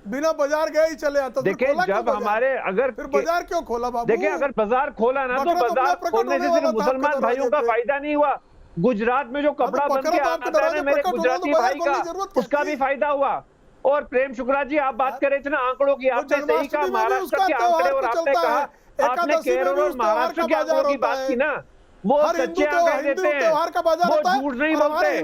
बिना बाजार गए ही चले आता। देखिए जब हमारे अगर फिर बाजार क्यों खोला बाबू? देखिए अगर बाजार खोला ना तो बाजार खोलने से सिर्फ मुसलमान भाइयों का फायदा नहीं हुआ, गुजरात में जो कपड़ा बन के आता है मेरे गुजराती भाई का, उसका भी फायदा हुआ। और प्रेम शुक्ला जी आप बात कर रहे थे ना आंकड़ों की, आपने सही कहा महाराष्ट्र के आंकड़े, और आपने कहा आपने केरल और महाराष्ट्र के आंकड़ों की बात की ना, वो सच्चे आंकड़े देते हैं, वो झूठ नहीं बोलते।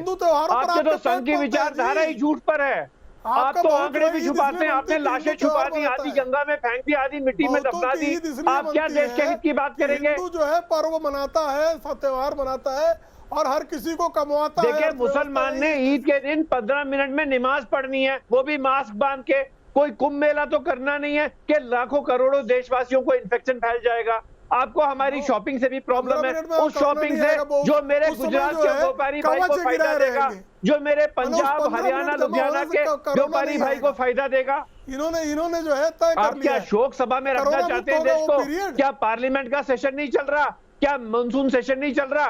आपके तो संघ की विचारधारा ही झूठ पर है। आप तो आंकड़े भी छुपाते हैं, आपने लाशें छुपा दी, आधी गंगा में फेंक दी, आधी मिट्टी में दफना दी। आप क्या देश के हित की बात करेंगे? हिंदू जो है पर्व मनाता है, त्योहार मनाता है और हर किसी को कमवाता है। देखिए मुसलमान ने ईद के दिन 15 मिनट में नमाज पढ़नी है, वो भी मास्क बांध के। कोई कुंभ मेला तो करना नहीं है कि लाखों करोड़ों देशवासियों को इन्फेक्शन फैल जाएगा। आपको हमारी शॉपिंग से भी प्रॉब्लम है, उस शॉपिंग से जो मेरे गुजरात के व्यापारी भाई को फायदा देगा, जो मेरे पंजाब हरियाणा लुधियाना के व्यापारी भाई को फायदा देगा। इन्होंने जो है तय कर आप क्या शोक सभा में रखना चाहते हैं देश को? क्या पार्लियामेंट का सेशन नहीं चल रहा? क्या मानसून सेशन नहीं चल रहा?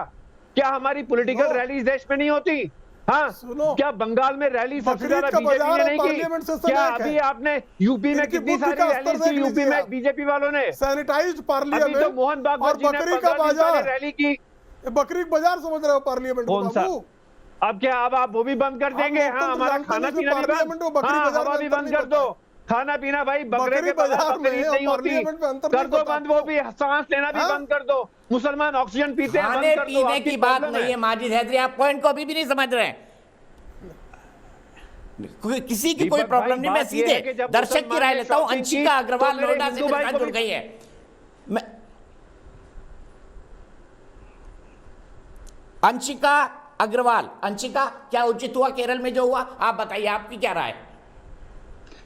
क्या हमारी पॉलिटिकल रैली देश में नहीं होती? हाँ, क्या बंगाल में रैली सबसे ज्यादा बीजेपी ने नहीं की? क्या अभी आपने यूपी में कितनी सारी रैली की यूपी में बीजेपी वालों ने? सैनिटाइज्ड पार्लियामेंट तो मोहन बागवत जी ने बकरी का बाजार रैली की। बकरी बाजार समझ रहे हो पार्लियामेंट कौन सा? अब क्या अब आप वो भी बंद कर देंगे? हाँ, हमारा खाना पीना भी बंद, हाँ हवा भी बंद कर दो, खाना पीना भाई बकरे के बाजार खरीद नहीं होती, कर दो बंद, वो भी सांस लेना भी बंद कर दो। मुसलमान ऑक्सीजन पीते हैं, खाने पीने की बात नहीं है माजिद हैदरी, आप पॉइंट को अभी भी नहीं समझ रहे हैं। किसी की कोई प्रॉब्लम नहीं, मैं सीधे दर्शक की राय लेता हूं। अंशिका अग्रवाल नोएडा से मेरे साथ जुड़ गई है। अंशिका अग्रवाल, अंशिका क्या उचित हुआ केरल में जो हुआ? आप बताइए, आपकी क्या राय?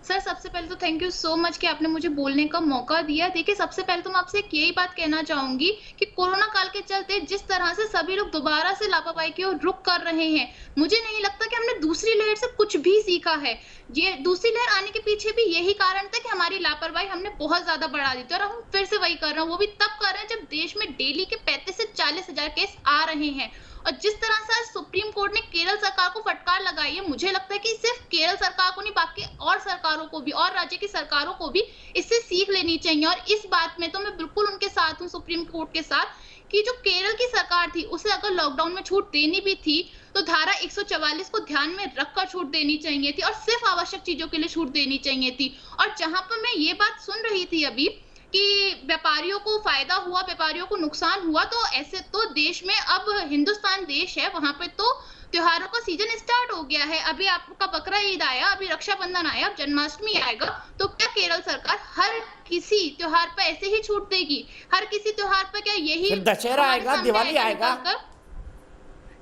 सर सबसे पहले तो थैंक यू सो मच कि आपने मुझे बोलने का मौका दिया। देखिए सबसे पहले तो मैं आपसे यही बात कहना चाहूंगी कि कोरोना काल के चलते जिस तरह से सभी लोग दोबारा से लापरवाही की ओर रुख कर रहे हैं, मुझे नहीं लगता कि हमने दूसरी लहर से कुछ भी सीखा है। ये दूसरी लहर आने के पीछे भी यही कारण था कि हमारी लापरवाही हमने बहुत ज्यादा बढ़ा दी थी, और हम फिर से वही कर रहे हैं। वो भी तब कर रहे हैं जब देश में डेली के 35 से 40 हजार केस आ रहे हैं। और जिस तरह से आज सुप्रीम कोर्ट ने केरल सरकार को फटकार लगाई है, मुझे लगता है कि सिर्फ केरल सरकार को नहीं, बाकी और सरकारों को भी, और राज्य की सरकारों को भी इससे सीख लेनी चाहिए। और इस बात में तो मैं बिल्कुल उनके साथ हूँ, सुप्रीम कोर्ट के साथ, कि जो केरल की सरकार थी उसे अगर लॉकडाउन में छूट देनी भी थी तो धारा 144 को ध्यान में रखकर छूट देनी चाहिए थी, और सिर्फ आवश्यक चीजों के लिए छूट देनी चाहिए थी। और जहां पर मैं ये बात सुन रही थी अभी कि व्यापारियों को फायदा हुआ, व्यापारियों को नुकसान हुआ, तो ऐसे तो देश में अब हिंदुस्तान देश है, वहां पे तो त्योहारों का सीजन स्टार्ट हो गया है। अभी आपका बकरा ईद आया, अभी रक्षाबंधन आया, अब जन्माष्टमी आएगा, तो क्या केरल सरकार हर किसी त्योहार पर ऐसे ही छूट देगी? हर किसी त्योहार पर क्या यही दशहरा आएगा, दिवाली आएगा?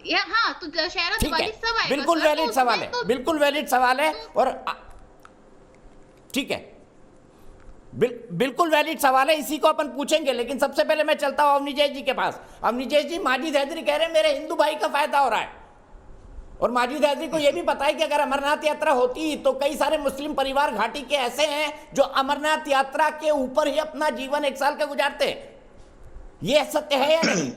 हाँ, तो दशहरा दिवाली सब आएगा। बिल्कुल वैलिड सवाल है, बिल्कुल वैलिड सवाल है, और ठीक है, बिल्कुल वैलिड सवाल है, इसी को अपन पूछेंगे। लेकिन सबसे पहले मैं चलता हूं अवनीजेश जी के पास। अवनीजेश जी, माजिद हैदरी कह रहे हैं मेरे हिंदू भाई का फायदा हो रहा है, और माजिद हैदरी को यह भी पता है कि अगर अमरनाथ यात्रा होती तो कई सारे मुस्लिम परिवार घाटी के ऐसे हैं जो अमरनाथ यात्रा के ऊपर ही अपना जीवन 1 साल का गुजारते। ये सत्य है या नहीं?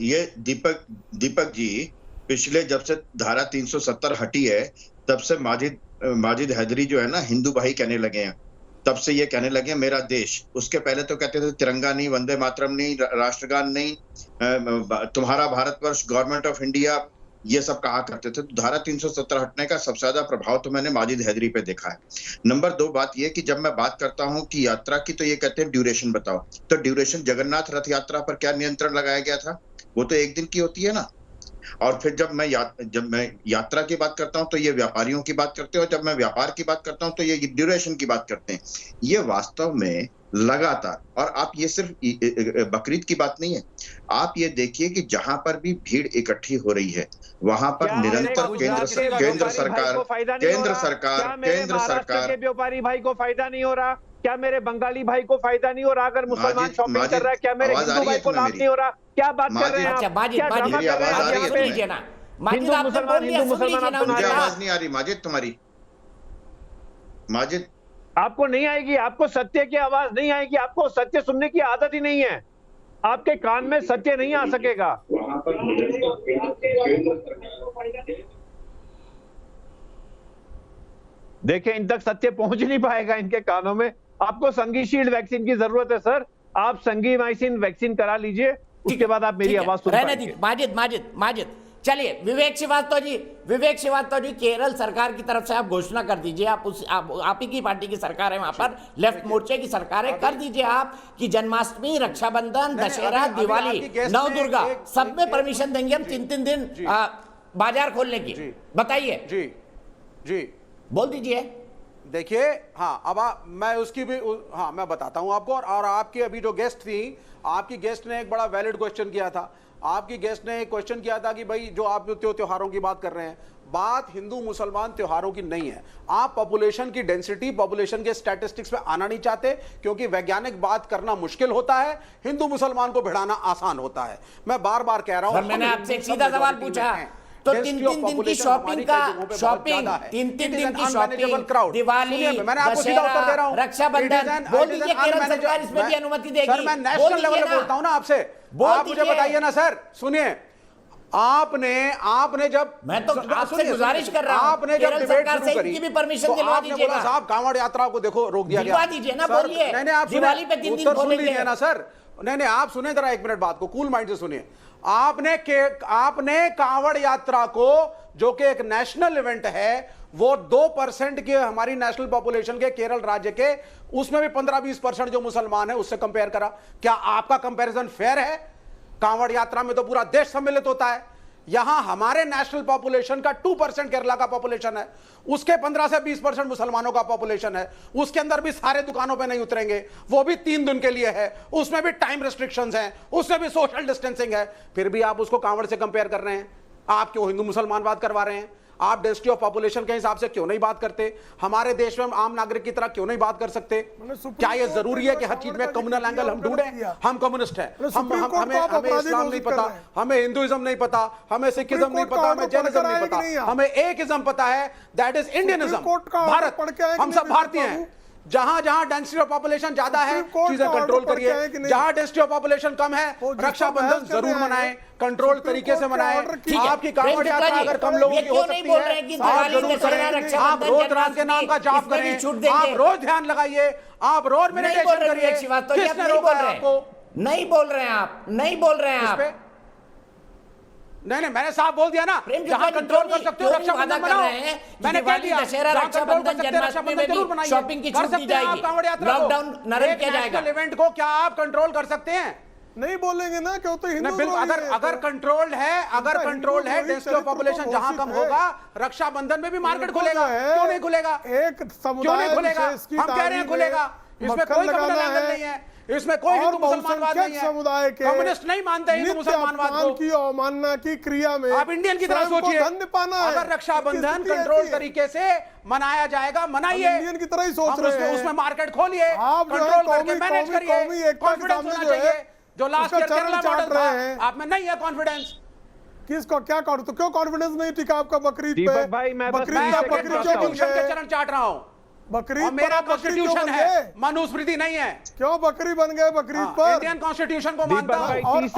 ये दीपक जी, पिछले जब से धारा 370 हटी है तब से माजिद हैदरी जो है ना हिंदू भाई कहने लगे हैं, तब से ये कहने लगे मेरा देश। उसके पहले तो कहते थे तिरंगा नहीं, वंदे मातरम नहीं, राष्ट्रगान नहीं, तुम्हारा भारतवर्ष, गवर्नमेंट ऑफ इंडिया, ये सब कहा करते थे। तो धारा 370 हटने का सबसे ज्यादा प्रभाव तो मैंने माजिद हैदरी पे देखा है। नंबर 2 बात ये कि जब मैं बात करता हूं कि यात्रा की, तो ये कहते हैं ड्यूरेशन बताओ, तो ड्यूरेशन जगन्नाथ रथ यात्रा पर क्या नियंत्रण लगाया गया था? वो तो 1 दिन की होती है ना। और फिर जब मैं यात्रा की बात करता हूं तो ये व्यापारियों की बात करते हैं, और जब मैं व्यापार की बात करता हूं तो ये ड्यूरेशन की बात करते हैं। ये वास्तव में लगातार, और आप ये सिर्फ बकरीद की बात नहीं है, आप ये देखिए कि जहां पर भी भीड़ इकट्ठी हो रही है वहां पर निरंतर केंद्र सरकार के व्यापारी भाई को फायदा नहीं हो रहा? क्या मेरे बंगाली भाई को फायदा नहीं हो रहा? अगर मुसलमान शॉपिंग कर रहा है, क्या मेरे हिंदू भाई को लाभ नहीं हो रहा? क्या बात कर रहे हैं आप? हिंदू मुसलमान, हिंदू मुसलमान मुझे आवाज नहीं आ रही माजिद तुम्हारी। माजिद, आपको नहीं आएगी, आपको सत्य की आवाज नहीं आएगी, आपको सत्य सुनने की आदत ही नहीं है, आपके कान में सत्य नहीं आ सकेगा। देखिए, इन तक सत्य पहुंच नहीं पाएगा इनके कानों में। आपको संगीशील्ड वैक्सीन की जरूरत है सर, आप संगीमाइसिन वैक्सीन करा लीजिए, उसके बाद आप मेरी आवाज सुन पाएंगे। माजिद चलिए, विवेक श्रीवास्तव जी, केरल सरकार की तरफ से आप घोषणा कर दीजिए, आप ही की पार्टी की सरकार है वहां पर, लेफ्ट मोर्चे की सरकार है, कर दीजिए आप कि जन्माष्टमी, रक्षाबंधन, दशहरा, दिवाली, नव दुर्गा सब में परमिशन देंगे हम 3-3 दिन बाजार खोलने की। बताइए जी बोल दीजिए। देखिए, हाँ, अब मैं उसकी भी हाँ मैं बताता हूं आपको। और आपकी अभी जो गेस्ट थी, आपकी गेस्ट ने एक बड़ा वैलिड क्वेश्चन किया था। आपकी गेस्ट ने एक क्वेश्चन किया था कि भाई जो आप त्योहारों की बात कर रहे हैं, बात हिंदू मुसलमान त्योहारों की नहीं है। आप पॉपुलेशन की डेंसिटी, पॉपुलेशन के स्टैटिस्टिक्स पे आना नहीं चाहते, क्योंकि वैज्ञानिक बात करना मुश्किल होता है, हिंदू मुसलमान को भिड़ाना आसान होता है। मैं बार बार कह रहा हूं, मैंने आपसे एक सीधा सवाल पूछा, तो 3-3 दिन की शॉपिंग, 3-3 दिन की शॉपिंग, दिवाली, मैंने आपको सीधा उत्तर दे रहा हूं, रक्षाबंधन, बोल दीजिए केरल सरकार इसमें भी अनुमति देगी। सर, मैं नेशनल लेवल पे बोलता हूं ना आपसे, आप मुझे बताइए ना सर। सुनिए, आपने जब, मैं तो आपसे गुजारिश कर रहा हूं, आपने जब डिबेट शुरू करी, की भी परमिशन दिलवा दीजिएगा। साहब, कांवड़ यात्रा को देखो रोक दिया गया, दिलवा दीजिए ना, बोलिए। नहीं, आप दिवाली पे 3 दिन खोलेंगे ना सर। नहीं, आप सुने जरा 1 मिनट बात को, कूल माइंड से सुनिए। आपने कांवड़ यात्रा को, जो कि एक नेशनल इवेंट है, वो 2% के हमारी नेशनल पॉपुलेशन के केरल राज्य के, उसमें भी 15-20% जो मुसलमान है, उससे कंपेयर करा। क्या आपका कंपैरिजन फेयर है? कांवड़ यात्रा में तो पूरा देश सम्मिलित होता है, यहां हमारे नेशनल पॉपुलेशन का 2% केरला का पॉपुलेशन है, उसके 15 से 20% मुसलमानों का पॉपुलेशन है। उसके अंदर भी सारे दुकानों पे नहीं उतरेंगे, वो भी 3 दिन के लिए है, उसमें भी टाइम रिस्ट्रिक्शंस हैं, उसमें भी सोशल डिस्टेंसिंग है। फिर भी आप उसको कांवड़ से कंपेयर कर रहे हैं। आप क्यों हिंदू मुसलमान बात करवा रहे हैं? आप डेंसिटी ऑफ पॉपुलेशन के हिसाब से क्यों नहीं बात करते? हमारे देश में आम नागरिक की तरह क्यों नहीं बात कर सकते? क्या यह जरूरी है कि हर चीज में कम्युनल एंगल हम ढूंढें? हम कम्युनिस्ट हैं, हमें इस्लाम नहीं पता, हमें हिंदुइज्म नहीं पता, हमें सिखिज्म नहीं पता, हमें जैनिज्म नहीं पता, हमें एक इज्म पता है, दैट इज इंडियनिज्म, भारत। हम सब भारतीय हैं। जहां जहां डेंसिटी ऑफ पॉपुलेशन ज्यादा है, चीजें कंट्रोल करिए। जहां डेंसिटी ऑफ पॉपुलेशन कम है, रक्षाबंधन जरूर मनाएं, कंट्रोल तरीके से मनाएं। आपकी कांवड़ यात्रा अगर कम लोगों की हो सकती है, आप जरूर करें। आप रोज राम के नाम का जाप करें, आप रोज ध्यान लगाइए, आप रोज मेडिटेशन करिए। किसने रोका है आपको? नहीं बोल रहे हैं आप, नहीं बोल रहे हैं आप। नहीं, मैंने साफ बोल दिया ना, जहां कंट्रोल कर सकते हो रक्षाबंधन मनाओ। मैंने कह दिया, दशहरा, रक्षाबंधन, जन्माष्टमी में जरूर बनाइए, शॉपिंग की छूट दी जाएगी, लॉकडाउन नरम किया जाएगा। इवेंट को क्या आप कंट्रोल कर सकते हैं? नहीं बोलेंगे ना, क्यों? तो हिंदू अगर कंट्रोल्ड है डेंसिटी ऑफ पॉपुलेशन जहां कम होगा, रक्षाबंधन में भी मार्केट खुलेगा। क्यों नहीं खुलेगा? एक समुदाय खुलेगा, हम कह रहे हैं खुलेगा। इसमें कोई कम्युनल एंगल नहीं है, इसमें कोई हिंदू मुसलमानवाद नहीं है। समुदाय के कम्युनिस्ट नहीं मानते हिंदू मुसलमानवाद को। की अवमानना की क्रिया में आप इंडियन की तरह सोचिए। अगर रक्षाबंधन कंट्रोल तरीके से मनाया जाएगा, मनाइए। इंडियन की तरह ही सोच रहे हैं। उसमें मार्केट खोलिए, कंट्रोल करके मैनेज करिए। कॉन्फिडेंस होना चाहिए, जो लास्ट ईयर केरला मॉडल था, आप में नहीं है कॉन्फिडेंस। किसको क्या कर, तो क्यों कॉन्फिडेंस नहीं टिका आपका बकरीद पे? बकरीद के चरण चाट रहा हूँ। बकरीद मेरा कॉन्स्टिट्यूशन है, मनुस्मृति नहीं है। क्यों बकरी बन गए बकरीद पर? इंडियन कॉन्स्टिट्यूशन को मानता हूं। और नहीं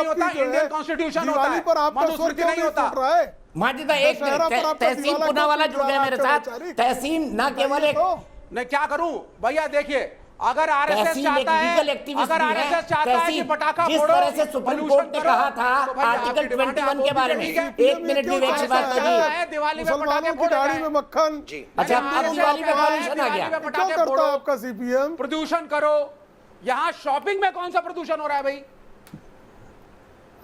होता, इंडियन कॉन्स्टिट्यूशन होता है, मनुस्मृति नहीं होता। माजिद भाई, एक मिनट, तहसीन पूनावाला जुड़ गए मेरे साथ। तहसीन ना केवल एक, मैं क्या करूं भैया? देखिए, अगर आरएसएस चाहता है कि पटाखा फोड़ो, जिस तरह से सुप्रीम कोर्ट ने कहा था आर्टिकल 21 के बारे में, 1 मिनट विवेक से बात करिए। दिवाली में पटाखे फोड़ गाड़ी में मक्खन। अच्छा, अब दिवाली में पॉल्यूशन आ गया। क्या करता है आपका सीपीएम? प्रदूषण करो। यहाँ शॉपिंग में कौन सा प्रदूषण हो रहा है भाई?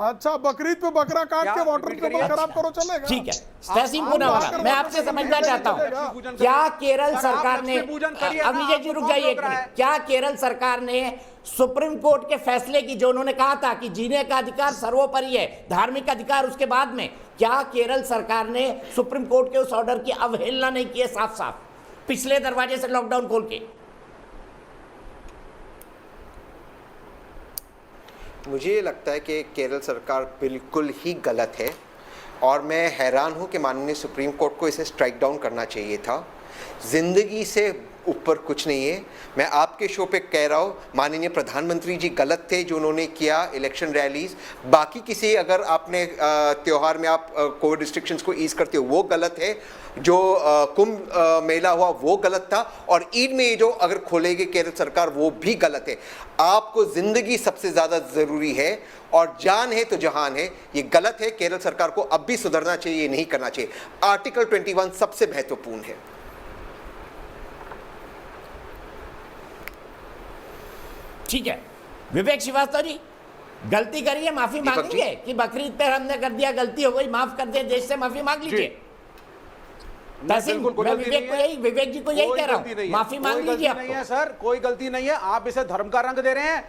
अच्छा, बकरीद पे बकरा काट के वाटर टेबल खराब करो, चलेगा? ठीक है, तहसीन पूनावाला, मैं आपसे समझना चाहता हूं, क्या केरल सरकार ने, अब नीचे जी रुक जाइए एक मिनट, क्या केरल सरकार ने सुप्रीम कोर्ट के फैसले की, जो उन्होंने कहा था कि जीने का अधिकार सर्वोपरि है, धार्मिक अधिकार उसके बाद में, क्या केरल सरकार ने सुप्रीम कोर्ट के उस ऑर्डर की अवहेलना नहीं की है साफ साफ, पिछले दरवाजे से लॉकडाउन खोल के? मुझे लगता है कि केरल सरकार बिल्कुल ही गलत है और मैं हैरान हूँ कि माननीय सुप्रीम कोर्ट को इसे स्ट्राइक डाउन करना चाहिए था। जिंदगी से ऊपर कुछ नहीं है। मैं आपके शो पे कह रहा हूँ, माननीय प्रधानमंत्री जी गलत थे जो उन्होंने किया इलेक्शन रैलीज। बाकी किसी अगर आपने त्यौहार में आप कोविड रिस्ट्रिक्शंस को ईज करते हो वो गलत है। जो कुंभ मेला हुआ वो गलत था, और ईद में ये जो अगर खोलेगी केरल सरकार वो भी गलत है। आपको जिंदगी सबसे ज़्यादा ज़रूरी है और जान है तो जहान है। ये गलत है, केरल सरकार को अब भी सुधरना चाहिए, ये नहीं करना चाहिए। आर्टिकल 21 सबसे महत्वपूर्ण है। ठीक है, विवेक श्रीवास्तव जी, गलती करिए, माफी मांगेंगे कि बकरीद पे हमने कर दिया, गलती हो गई, माफ कर दे, देश से माफी मांग लीजिए। तहसीन, मैं विवेक जी को यही कह रहा हूं, माफी मांग लीजिए। नहीं है सर, कोई गलती नहीं है। आप इसे धर्म का रंग दे रहे हैं।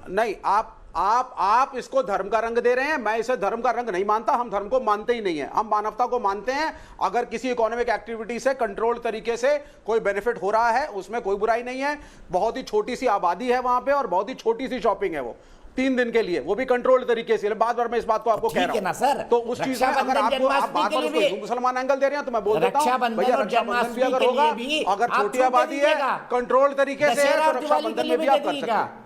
नहीं, आप इसको धर्म का रंग दे रहे हैं। मैं इसे धर्म का रंग नहीं मानता। हम धर्म को मानते ही नहीं है, हम मानवता को मानते हैं। अगर किसी इकोनॉमिक एक्टिविटी से कंट्रोल तरीके से कोई बेनिफिट हो रहा है उसमें कोई बुराई नहीं है। बहुत ही छोटी सी आबादी है वहां पे और बहुत ही छोटी सी शॉपिंग है, वो 3 दिन के लिए, वो भी कंट्रोल तरीके से। बार बार मैं इस बात को आपको कह रहा हूं ना सर, तो उस चीज में अगर आपको आप बार बार उसको हिंदू मुसलमान एंगल दे रहे हैं तो मैं बोल देता हूं भैया, रक्षाबंधन भी अगर होगा, अगर छोटी आबादी है कंट्रोल तरीके से तो रक्षाबंधन में भी आप कर सकते हैं।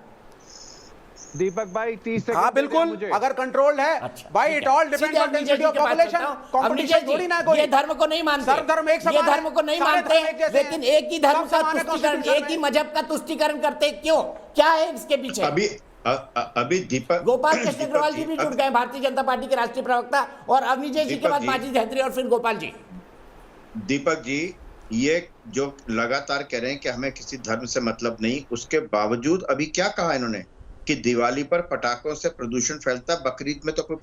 दीपक भाई 30 सेकंड। हाँ बिल्कुल, अगर कंट्रोल्ड है भाई, it all depends on density of population. Competition थोड़ी ना कोई। ये धर्म को नहीं मानते, सब धर्म एक समान है, ये धर्म को नहीं मानते, लेकिन एक ही धर्म का तुष्टीकरण, एक ही मजहब का तुष्टीकरण करते। क्यों, क्या है इसके पीछे? अभी दीपक गोपाल कृष्ण अग्रवाल जी भी जुड़ गए, भारतीय जनता पार्टी के राष्ट्रीय प्रवक्ता, और अवनीश जी के बाद माजिद हैदरी और फिर गोपाल जी। दीपक जी, ये जो लगातार कह रहे हैं कि हमें किसी धर्म से मतलब नहीं, उसके बावजूद अभी क्या कहा इन्होंने कि दिवाली पर पटाखों से प्रदूषण फैलता, बकरीद में तो कोई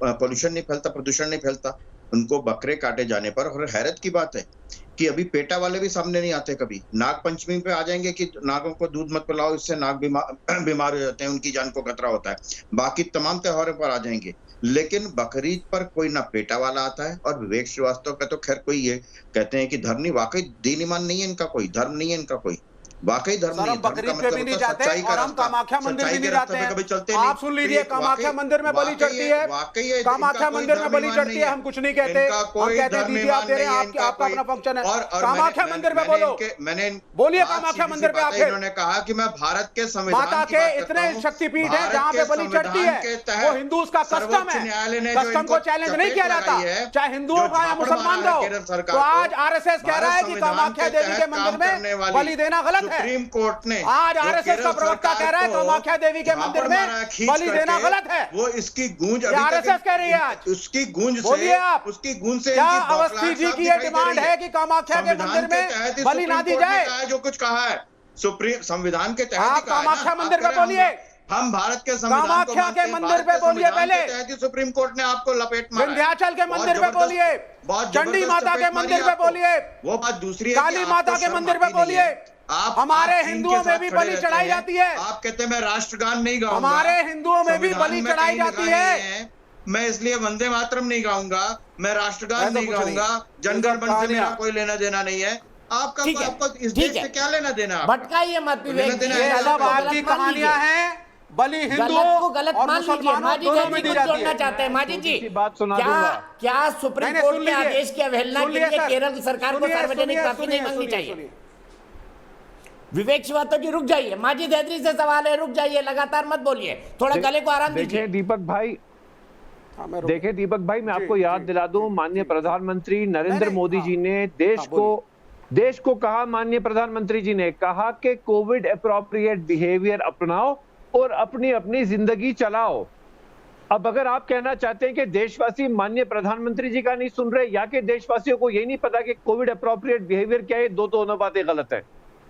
पोल्यूशन नहीं फैलता, प्रदूषण नहीं फैलता। उनको बकरे काटे जाने पर, और हैरत की बात है कि अभी पेटा वाले भी सामने नहीं आते। कभी नाग पंचमी पे आ जाएंगे कि नागों को दूध मत पिलाओ, इससे नाग बीमार हो जाते हैं, उनकी जान को खतरा होता है। बाकी तमाम त्योहारों पर आ जाएंगे, लेकिन बकरीद पर कोई ना पेटा वाला आता है। और विवेक श्रीवास्तव का तो खैर कोई ये कहते हैं कि धर्म नहीं, वाकई दीन ईमान नहीं है इनका, कोई धर्म नहीं है इनका, कोई वाकई धर्म नहीं है। बकरीद पे भी नहीं जाते और हम कामाख्या मंदिर भी नहीं जाते हैं। आप सुन लीजिए, कामाख्या मंदिर में बलि चढ़ती है, कामाख्या मंदिर में बलि चढ़ती है, हम कुछ नहीं कहते। हम कहते हैं दीदी आप दे रहे हैं, आपका अपना फंक्शन है। कामाख्या मंदिर में बोलो, मैंने बोलिए कामाख्या मंदिर पे आप। इन्होंने कहा कि मैं भारत के संविधान माता के इतने शक्तिपीठ है जहाँ पे बलि चढ़ती है, वो हिंदू का कस्टम है, कस्टम को चैलेंज नहीं किया जाता, चाहे हिंदुओं का या मुसलमान का हो। तो आज आरएसएस कह रहा है कि कामाख्या देवी के मंदिर में बलि देना गलत है। सुप्रीम कोर्ट ने आज आरएसएस का प्रवक्ता कह रहा है कामाख्या देवी के मंदिर में बलि देना गलत है। वो इसकी गूंज आरएसएस कह रही है आज, उसकी गूंज से, बोलिए आप, उसकी गूंज से क्या अवस्थी जी की ये डिमांड है कि कामाख्या के मंदिर में बलि ना दी जाए? जो कुछ कहा है सुप्रीम संविधान के तहत, आप कामाख्या मंदिर पे बोलिए, हम भारत के संविधान कामाख्या के मंदिर पे बोलिए, पहले सुप्रीम कोर्ट ने आपको लपेट मारा, विंध्याचल के मंदिर पे बोलिए, चंडी माता के मंदिर पे बोलिए, वो बात दूसरी, काली माता के मंदिर पे बोलिए। हमारे हिंदुओं में भी बलि चढ़ाई जाती है। आप कहते हैं मैं राष्ट्रगान नहीं गाऊंगा, हमारे हिंदुओं में भी बलि चढ़ाई जाती है। मैं इसलिए वंदे मातरम नहीं गाऊंगा, मैं राष्ट्रगान नहीं गाऊंगा, जनगण मन से मेरा कोई लेना देना नहीं है। आपका इस देश से क्या लेना देना? भटकाइए मत विवेक, ये सब आपकी कहानियां हैं। बलि हिंदुओं को गलत मान लीजिए। माजिद हैदरी को जोड़ना चाहते हैं। माजिद जी, क्या सुप्रीम कोर्ट के आदेश की अवहेलना के लिए केरल सरकार को सार्वजनिक माफी नहीं मांगनी चाहिए? विवेक श्रीवास्तव जी रुक जाइए, माजिद हैदरी से सवाल है, रुक जाइए, लगातार मत बोलिए, थोड़ा गले को आराम दीजिए। दीपक भाई, देखिए दीपक भाई, मैं आपको याद दिला दूं, माननीय प्रधानमंत्री नरेंद्र मोदी जी ने देश को कहा, माननीय प्रधानमंत्री जी ने कहा कि कोविड अप्रोप्रिएट बिहेवियर अपनाओ और अपनी अपनी जिंदगी चलाओ। अब अगर आप कहना चाहते हैं कि देशवासी माननीय प्रधानमंत्री जी का नहीं सुन रहे, या कि देशवासियों को यही नहीं पता कि कोविड अप्रोप्रिएट बिहेवियर क्या है, दोनों बातें गलत है।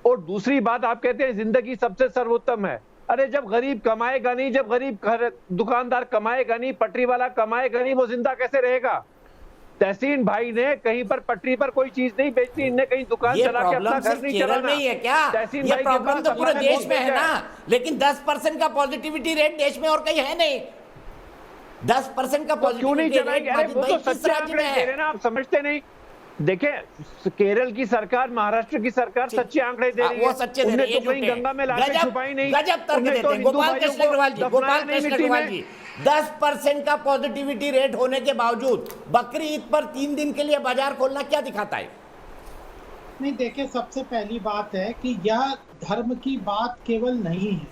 और दूसरी बात, आप कहते हैं जिंदगी सबसे सर्वोत्तम है। अरे जब गरीब कमाएगा नहीं, जब गरीब दुकानदार कमाएगा नहीं, पटरी वाला कमाएगा नहीं, वो जिंदा कैसे रहेगा? तहसीन भाई ने कहीं पर पटरी पर कोई चीज नहीं बेचती, इनने कहीं दुकान चला के अपना घर नहीं चलाना। नहीं है क्या? ये प्रॉब्लम तो पूरे देश में है ना, लेकिन 10% का पॉजिटिविटी रेट देश में और कहीं है नहीं। 10% का पॉजिटिविटी रेट किस राज्य में है? आप समझते नहीं। देखें, केरल की सरकार, महाराष्ट्र की सरकार सच्चे आंकड़े दे रही है, वो सच्चे दे रही है, कहीं गंगा में लाशें छुपाई नहीं, गजब तर्क देते हैं। गोपाल कृष्ण अग्रवाल जी, 10% का पॉजिटिविटी रेट होने के बावजूद बकरी ईद पर 3 दिन के लिए बाजार खोलना क्या दिखाता है? नहीं, देखिए, सबसे पहली बात है कि यह धर्म की बात केवल नहीं है,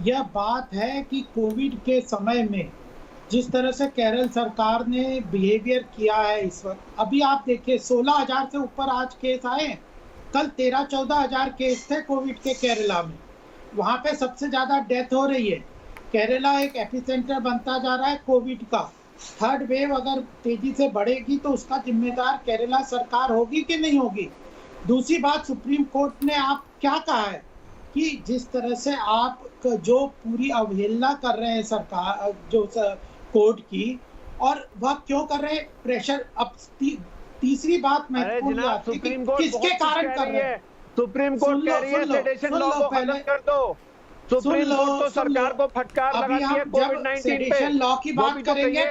यह बात है कि कोविड के समय में जिस तरह से केरल सरकार ने बिहेवियर किया है इस वक्त, अभी आप देखिए 16,000 से ऊपर आज केस आए, कल 13-14 हजार केस थे कोविड के केरला में। वहाँ पे सबसे ज्यादा डेथ हो रही है। केरला एक एपिसेंटर बनता जा रहा है कोविड का। थर्ड वेव अगर तेजी से बढ़ेगी तो उसका जिम्मेदार केरला सरकार होगी कि नहीं होगी। दूसरी बात, सुप्रीम कोर्ट ने आप क्या कहा है कि जिस तरह से आप जो पूरी अवहेलना कर रहे हैं सरकार जो कोर्ट की, और वह क्यों कर रहे हैं प्रेशर। अब तीसरी बात महत्वपूर्ण आती है कि किसके कारण कर रहे हैं। सुप्रीम कोर्ट कह रही है सेडेशन लॉ को खत्म कर दो। सुप्रीम कोर्ट तो सरकार को फटकार लगाती है कोविड-19 पे। सेडेशन लॉ की बात करेंगे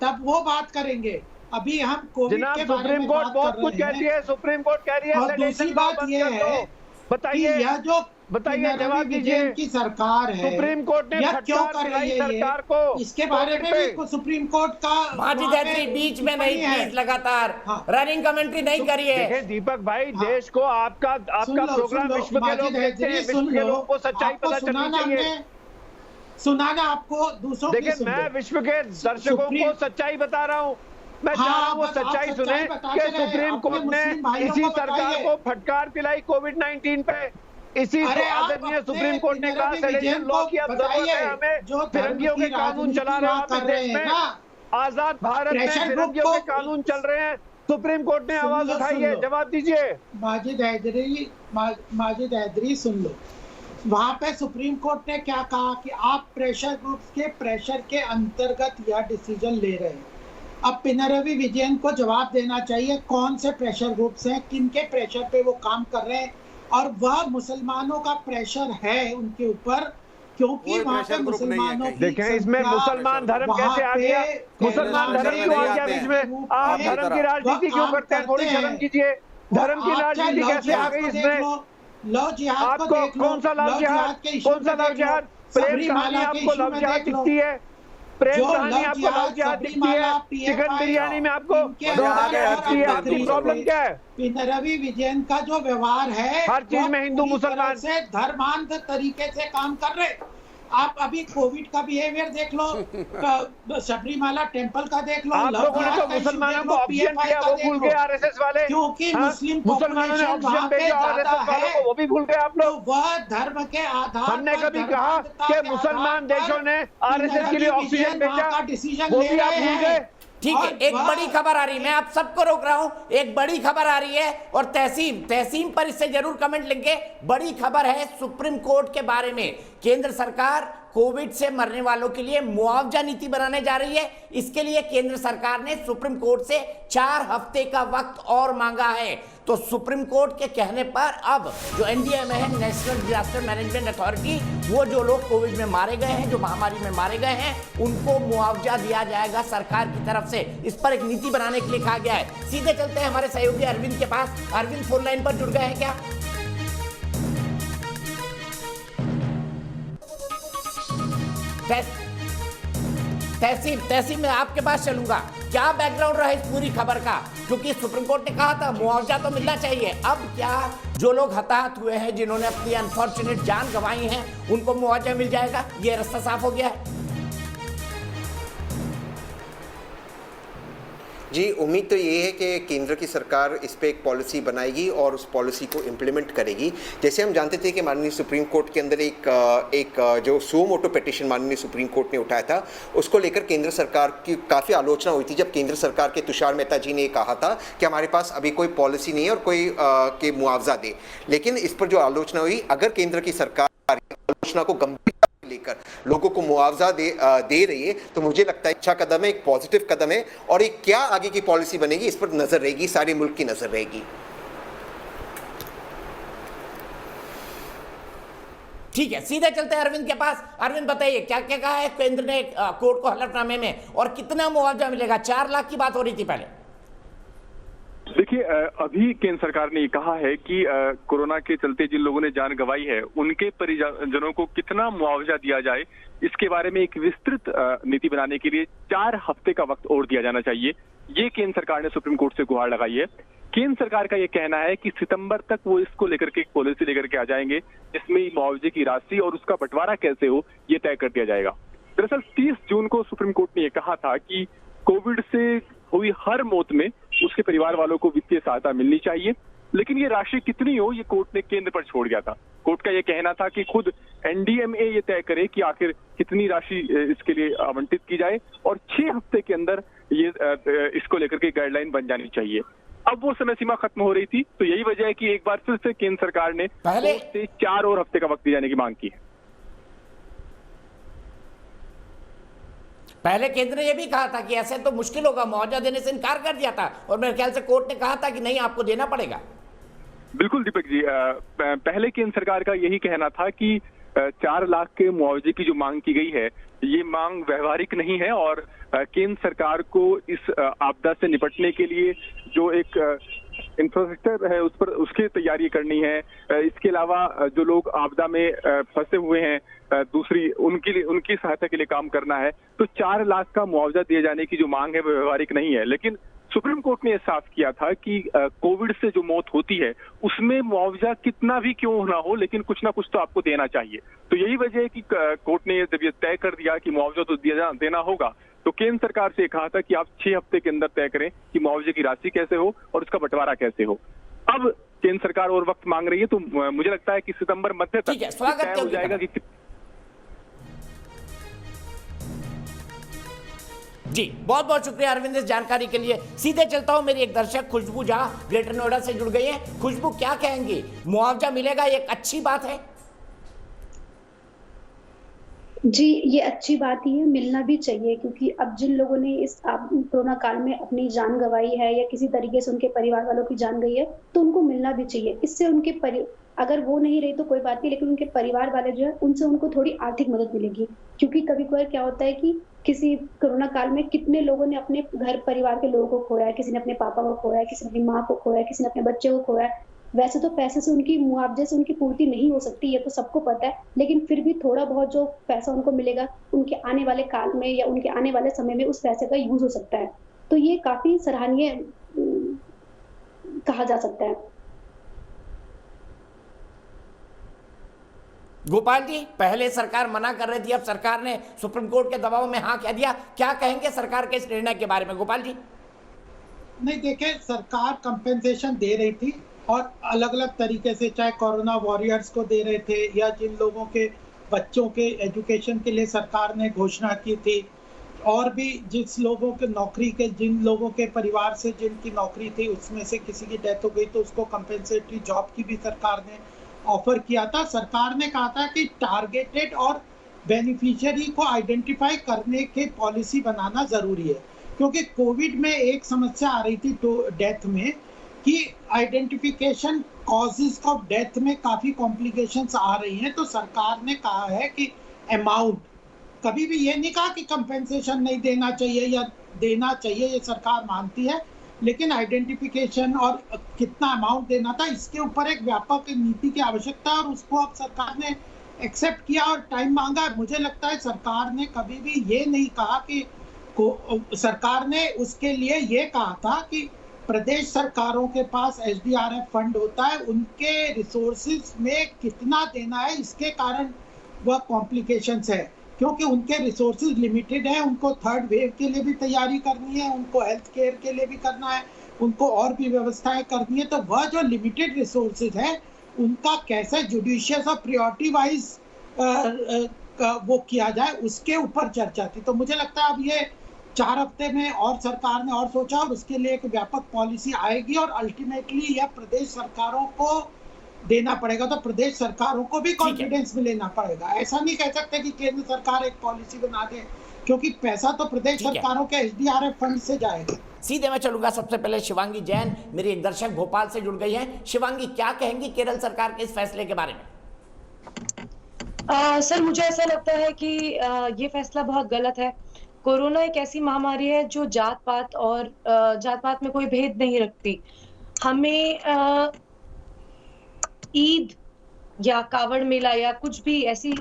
तब वो बात करेंगे। अभी हम कोविड के बारे में बात बहुत कुछ कहती है। सुप्रीम कोर्ट कह रही है। और दूसरी बात ये है, बताइए, यह जो बताइए, जवाब दीजिए। की सरकार है, सुप्रीम कोर्ट ने क्यों कर रही है सरकार को, इसके बारे में भी सुप्रीम कोर्ट का माजिद हैदरी बीच में नहीं, प्लीज लगातार रनिंग कमेंट्री नहीं करिए। दीपक भाई, देश को आपका प्रोग्राम विश्व के लोग देखते हैं, विश्व के लोगों को सच्चाई पता चलनी चाहिए। सुनाना आपको दूसरों की। देखिए, मैं विश्व के दर्शकों को सच्चाई बता रहा हूँ। मैं चाह रहा हूँ वो सच्चाई सुने कि सुप्रीम कोर्ट ने इसी सरकार को फटकार पिलाई कोविड-19 पे। इसी आदरणीय सुप्रीम कोर्ट ने कहा सेडेशन लॉ की अब जरूरत है हमें। फिरंगियों के कानून चला रहे हैं देश में, आजाद भारत में फिरंगियों के कानून चल रहे हैं। सुप्रीम कोर्ट ने आवाज उठाई है, जवाब दीजिए। माजिद हैदरी सुन लो, वहां पे सुप्रीम कोर्ट ने क्या कहा कि आप प्रेशर ग्रुप्स के प्रेशर के अंतर्गत यह डिसीजन ले रहे हैं। अब पिनरवि विजयन को जवाब देना चाहिए कौन से प्रेशर ग्रुप्स हैं, किनके प्रेशर पे वो काम कर रहे हैं, और वह मुसलमानों का प्रेशर है उनके ऊपर, क्योंकि वहाँ पे मुसलमानों की देखें इसमें मुसलमान धर्म कैसे आ गया, मुसलमान धर्म क्यों आ गया बीच में। आप धर्म की राजनीति क्यों करते हैं, थोड़ी शर्म कीजिए। धर्म की राजनीति कैसे आ गई इसमें। लव जिहाद आपको कौन सा लव जिहाद, कौन सा लव जिहाद। प्रेम कहानी आपको लव जिहाद दिखती है, प्रेम कहानी आपको लव जिहाद दिखती है, चिकन बिरयानी में आपको दिखती है। आपकी प्रॉब्लम क्या है। पिनरवि विजयन का जो व्यवहार है, हर चीज में हिंदू मुसलमान से धर्मांध तरीके से काम कर रहे। आप अभी कोविड का बिहेवियर देख लो, सबरीमाला टेंपल का देख लो। आप लोगों ने तो मुसलमानों को ऑप्शन दिया, वो भूल गए आरएसएस वाले। क्योंकि मुस्लिम मुसलमानों ने ऑप्शन दिया आरएसएस वालों को, वो भी भूल गए आप लोग। वह धर्म के आधार हमने कभी कहा कि मुसलमान देशों ने आरएसएस के लिए ऑक्सीजन भेजा, वो भी आप भूल गए। ठीक है, एक बड़ी खबर आ रही है, मैं आप सबको रोक रहा हूं। एक बड़ी खबर आ रही है और तहसीम पर इससे जरूर कमेंट लिखेंगे। बड़ी खबर है सुप्रीम कोर्ट के बारे में। केंद्र सरकार कोविड से मरने वालों के लिए मुआवजा नीति बनाने जा रही है। इसके लिए केंद्र सरकार ने सुप्रीम कोर्ट से 4 हफ्ते का वक्त और मांगा है। तो सुप्रीम कोर्ट के कहने पर अब जो एनडीएमए है, नेशनल डिजास्टर मैनेजमेंट अथॉरिटी, वो जो लोग कोविड में मारे गए हैं, जो महामारी में मारे गए हैं, उनको मुआवजा दिया जाएगा सरकार की तरफ से। इस पर एक नीति बनाने के लिए कहा गया है। सीधे चलते हैं हमारे सहयोगी अरविंद के पास। अरविंद फोन लाइन पर जुड़ गए हैं क्या? तहसीन में आपके पास चलूंगा। क्या बैकग्राउंड रहा इस पूरी खबर का, क्योंकि सुप्रीम कोर्ट ने कहा था मुआवजा तो मिलना चाहिए। अब क्या जो लोग हताहत हुए हैं, जिन्होंने अपनी अनफॉर्चुनेट जान गंवाई है, उनको मुआवजा मिल जाएगा? ये रास्ता साफ हो गया है। जी, उम्मीद तो ये है कि केंद्र की सरकार इस पे एक पॉलिसी बनाएगी और उस पॉलिसी को इम्प्लीमेंट करेगी। जैसे हम जानते थे कि माननीय सुप्रीम कोर्ट के अंदर एक जो सो मोटो पिटीशन माननीय सुप्रीम कोर्ट ने उठाया था, उसको लेकर केंद्र सरकार की काफ़ी आलोचना हुई थी, जब केंद्र सरकार के तुषार मेहता जी ने कहा था कि हमारे पास अभी कोई पॉलिसी नहीं है और कोई के मुआवजा दे। लेकिन इस पर जो आलोचना हुई, अगर केंद्र की सरकार आलोचना को गंभीर लेकर लोगों को मुआवजा दे रही है, तो मुझे लगता है अच्छा कदम है, एक पॉजिटिव कदम है। और एक क्या आगे की पॉलिसी बनेगी, इस पर नजर रहेगी, सारे मुल्क की नजर रहेगी। ठीक है, सीधे चलते हैं अरविंद के पास। अरविंद बताइए, क्या क्या कहा है केंद्र ने कोर्ट को हलफनामे में, और कितना मुआवजा मिलेगा? 4 लाख की बात हो रही थी पहले। देखिए, देखिए, अभी केंद्र सरकार ने ये कहा है कि कोरोना के चलते जिन लोगों ने जान गंवाई है उनके परिजनों को कितना मुआवजा दिया जाए, इसके बारे में एक विस्तृत नीति बनाने के लिए 4 हफ्ते का वक्त और दिया जाना चाहिए। ये केंद्र सरकार ने सुप्रीम कोर्ट से गुहार लगाई है। केंद्र सरकार का ये कहना है कि सितंबर तक वो इसको लेकर के एक पॉलिसी लेकर के आ जाएंगे, जिसमें मुआवजे की राशि और उसका बंटवारा कैसे हो ये तय कर दिया जाएगा। दरअसल 30 जून को सुप्रीम कोर्ट ने ये कहा था कि कोविड से हुई हर मौत में उसके परिवार वालों को वित्तीय सहायता मिलनी चाहिए, लेकिन ये राशि कितनी हो ये कोर्ट ने केंद्र पर छोड़ दिया था। कोर्ट का ये कहना था कि खुद एनडीएमए ये तय करे कि आखिर कितनी राशि इसके लिए आवंटित की जाए और 6 हफ्ते के अंदर ये इसको लेकर के गाइडलाइन बन जानी चाहिए। अब वो समय सीमा खत्म हो रही थी, तो यही वजह है कि एक बार फिर से केंद्र सरकार ने पहले से 4 और हफ्ते का वक्त दिए जाने की मांग की है। पहले केंद्र ने यह भी कहा था कि ऐसे तो मुश्किल होगा, मुआवजा देने से इनकार कर दिया था और मेरे ख्याल से कोर्ट ने कहा था कि नहीं आपको देना पड़ेगा। बिल्कुल दीपक जी, पहले केंद्र सरकार का यही कहना था कि 4 लाख के मुआवजे की जो मांग की गई है ये मांग व्यवहारिक नहीं है और केंद्र सरकार को इस आपदा से निपटने के लिए जो एक इंफ्रास्ट्रक्चर है उस पर उसकी तैयारी करनी है। इसके अलावा जो लोग आपदा में फंसे हुए हैं दूसरी उनकी सहायता के लिए काम करना है। तो 4 लाख का मुआवजा दिए जाने की जो मांग है वो व्यवहारिक नहीं है, लेकिन सुप्रीम कोर्ट ने यह साफ किया था कि कोविड से जो मौत होती है उसमें मुआवजा कितना भी क्यों ना हो, लेकिन कुछ ना कुछ तो आपको देना चाहिए। तो यही वजह है कि कोर्ट ने जब ये तय कर दिया कि मुआवजा तो देना होगा, तो केंद्र सरकार से कहा था कि आप 6 हफ्ते के अंदर तय करें कि मुआवजे की राशि कैसे हो और उसका बंटवारा कैसे हो। अब केंद्र सरकार और वक्त मांग रही है, तो मुझे लगता है कि सितंबर मध्य तक तय हो जाएगा कि जी बहुत बहुत शुक्रिया अरविंद इस जानकारी के लिए। सीधे चलता हूं, मेरी एक दर्शक खुशबू झा ग्रेटर नोएडा से जुड़ गई है। खुशबू, क्या कहेंगी, मुआवजा मिलेगा, ये एक अच्छी बात है? जी, ये अच्छी बात ही है, मिलना भी चाहिए, क्योंकि अब जिन लोगों ने इस कोरोना काल में अपनी जान गंवाई है या किसी तरीके से उनके परिवार वालों की जान गई है तो उनको मिलना भी चाहिए। इससे उनके अगर वो नहीं रही तो कोई बात नहीं, लेकिन उनके परिवार वाले जो है उनसे उनको थोड़ी आर्थिक मदद मिलेगी। क्योंकि कभी कभार क्या होता है कि किसी कोरोना काल में कितने लोगों ने अपने घर परिवार के लोगों को खोया है, किसी ने अपने पापा को खोया है, किसी ने अपनी माँ को खोया है, किसी ने अपने बच्चे को खोया है। वैसे तो पैसे से उनकी मुआवजे से उनकी पूर्ति नहीं हो सकती, ये तो सबको पता है, लेकिन फिर भी थोड़ा बहुत जो पैसा उनको मिलेगा उनके आने वाले काल में या उनके आने वाले समय में उस पैसे का यूज हो सकता है। तो ये काफी सराहनीय कहा जा सकता है। गोपाल जी, पहले सरकार मना कर रही थी, अब सरकार ने सुप्रीम कोर्ट के दबाव में हाँ कह दिया, क्या कहेंगे सरकार के इस निर्णय के बारे में? गोपाल जी, नहीं, देखिए, सरकार कंपेंसेशन दे रही थी और अलग अलग तरीके से, चाहे कोरोना वॉरियर्स को दे रहे थे या जिन लोगों के बच्चों के एजुकेशन के लिए सरकार ने घोषणा की थी, और भी जिस लोगों के नौकरी के, जिन लोगों के परिवार से जिनकी नौकरी थी उसमें से किसी की डेथ हो गई तो उसको कंपेंसेटरी जॉब की भी सरकार ने ऑफर किया था। सरकार ने कहा था कि टारगेटेड और बेनिफिशियरी को आइडेंटिफाई करने के पॉलिसी बनाना जरूरी है, क्योंकि कोविड में एक समस्या आ रही थी तो डेथ में कि आइडेंटिफिकेशन कॉजेज ऑफ डेथ में काफी कॉम्प्लिकेशंस आ रही हैं। तो सरकार ने कहा है कि अमाउंट, कभी भी ये नहीं कहा कि कंपेंसेशन नहीं देना चाहिए या देना चाहिए, ये सरकार मानती है, लेकिन आइडेंटिफिकेशन और कितना अमाउंट देना था इसके ऊपर एक व्यापक नीति की आवश्यकता है और उसको अब सरकार ने एक्सेप्ट किया और टाइम मांगा। मुझे लगता है सरकार ने कभी भी ये नहीं कहा कि सरकार ने उसके लिए ये कहा था कि प्रदेश सरकारों के पास SDRF फंड होता है, उनके रिसोर्सेज में कितना देना है, इसके कारण वह कॉम्प्लिकेशंस है, क्योंकि उनके रिसोर्सेज लिमिटेड है। उनको थर्ड वेव के लिए भी तैयारी करनी है, उनको हेल्थ केयर के लिए भी करना है, उनको और भी व्यवस्थाएं करनी है। तो वह जो लिमिटेड रिसोर्सेज है उनका कैसे जुडिशियस और प्रायोरिटी वाइज वो किया जाए, उसके ऊपर चर्चा थी। तो मुझे लगता है अब ये 4 हफ्ते में और सरकार ने और सोचा और उसके लिए एक व्यापक पॉलिसी आएगी और अल्टीमेटली यह प्रदेश सरकारों को देना पड़ेगा। तो प्रदेश सरकारों को भी कॉन्फिडेंस में लेना पड़ेगा। ऐसा नहीं कह सकते कि केंद्र सरकार एक पॉलिसी बना दे, क्योंकि पैसा तो प्रदेश सरकारों के SDRF फंड से जाएगा। सीधे मैं चलूंगा, सबसे पहले शिवांगी जैन मेरी एक दर्शक भोपाल से जुड़ गई है। शिवांगी, क्या कहेंगी केरल सरकार के इस फैसले के बारे में? सर, मुझे ऐसा लगता है कि ये फैसला बहुत गलत है। कोरोना एक ऐसी महामारी है जो जात पात में कोई भेद नहीं रखती। हमें ईद या कावड़ मेला या कुछ भी ऐसी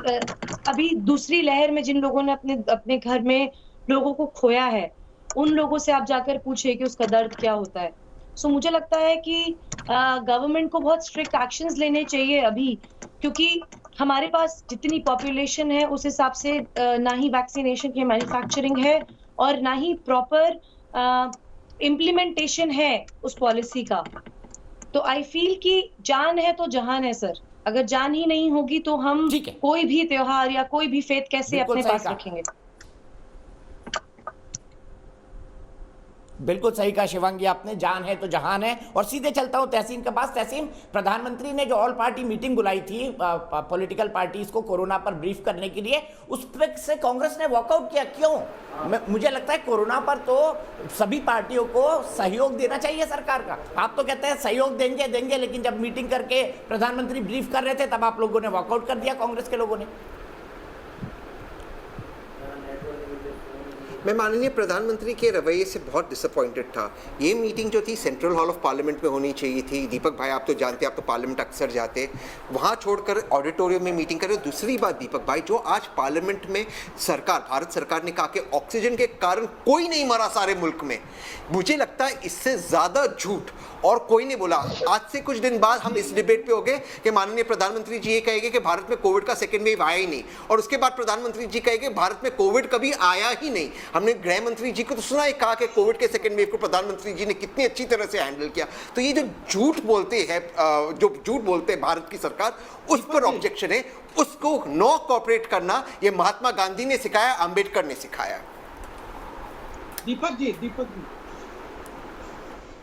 अभी दूसरी लहर में जिन लोगों ने अपने घर में लोगों को खोया है, उन लोगों से आप जाकर पूछिए कि उसका दर्द क्या होता है। सो मुझे लगता है कि गवर्नमेंट को बहुत स्ट्रिक्ट एक्शंस लेने चाहिए अभी, क्योंकि हमारे पास जितनी पॉपुलेशन है उस हिसाब से ना ही वैक्सीनेशन की मैन्युफैक्चरिंग है और ना ही प्रॉपर इम्प्लीमेंटेशन है उस पॉलिसी का। तो आई फील कि जान है तो जहान है सर। अगर जान ही नहीं होगी तो हम कोई भी त्योहार या कोई भी फेथ कैसे अपने पास रखेंगे। बिल्कुल सही कहा शिवांगी आपने, जान है तो जहान है। और सीधे चलता हूं तहसीन के पास। तहसीन, प्रधानमंत्री ने जो ऑल पार्टी मीटिंग बुलाई थी पॉलिटिकल पार्टीज को कोरोना पर ब्रीफ करने के लिए, उस पर से कांग्रेस ने वॉकआउट किया, क्यों? मुझे लगता है कोरोना पर तो सभी पार्टियों को सहयोग देना चाहिए सरकार का। आप तो कहते हैं सहयोग देंगे, लेकिन जब मीटिंग करके प्रधानमंत्री ब्रीफ कर रहे थे तब आप लोगों ने वॉकआउट कर दिया, कांग्रेस के लोगों ने। मैं माननीय प्रधानमंत्री के रवैये से बहुत डिसअपॉइंटेड था। ये मीटिंग जो थी सेंट्रल हॉल ऑफ पार्लियामेंट में होनी चाहिए थी। दीपक भाई आप तो जानते हैं, आप तो पार्लियामेंट अक्सर जाते, वहाँ छोड़कर ऑडिटोरियम में मीटिंग करें। दूसरी बात दीपक भाई, जो आज पार्लियामेंट में भारत सरकार ने कहा कि ऑक्सीजन के कारण कोई नहीं मरा सारे मुल्क में, मुझे लगता है इससे ज़्यादा झूठ और कोई नहीं बोला। आज से कुछ दिन बाद हम इस डिबेट पे हो गए कि माननीय प्रधानमंत्री जी ये कहेंगे कि भारत में कोविड का सेकेंड वेव आया ही नहीं, और उसके बाद प्रधानमंत्री जी कहेंगे भारत में कोविड कभी आया ही नहीं। हमने गृह मंत्री जी को तो सुना है कहा कि कोविड के सेकेंड वेव को प्रधानमंत्री जी ने कितनी अच्छी तरह से हैंडल किया। तो ये जो झूठ बोलते हैं भारत की सरकार, उस पर ऑब्जेक्शन है। उसको नो कोऑपरेट करना ये महात्मा गांधी ने सिखाया, अंबेडकर ने सिखाया। दीपक जी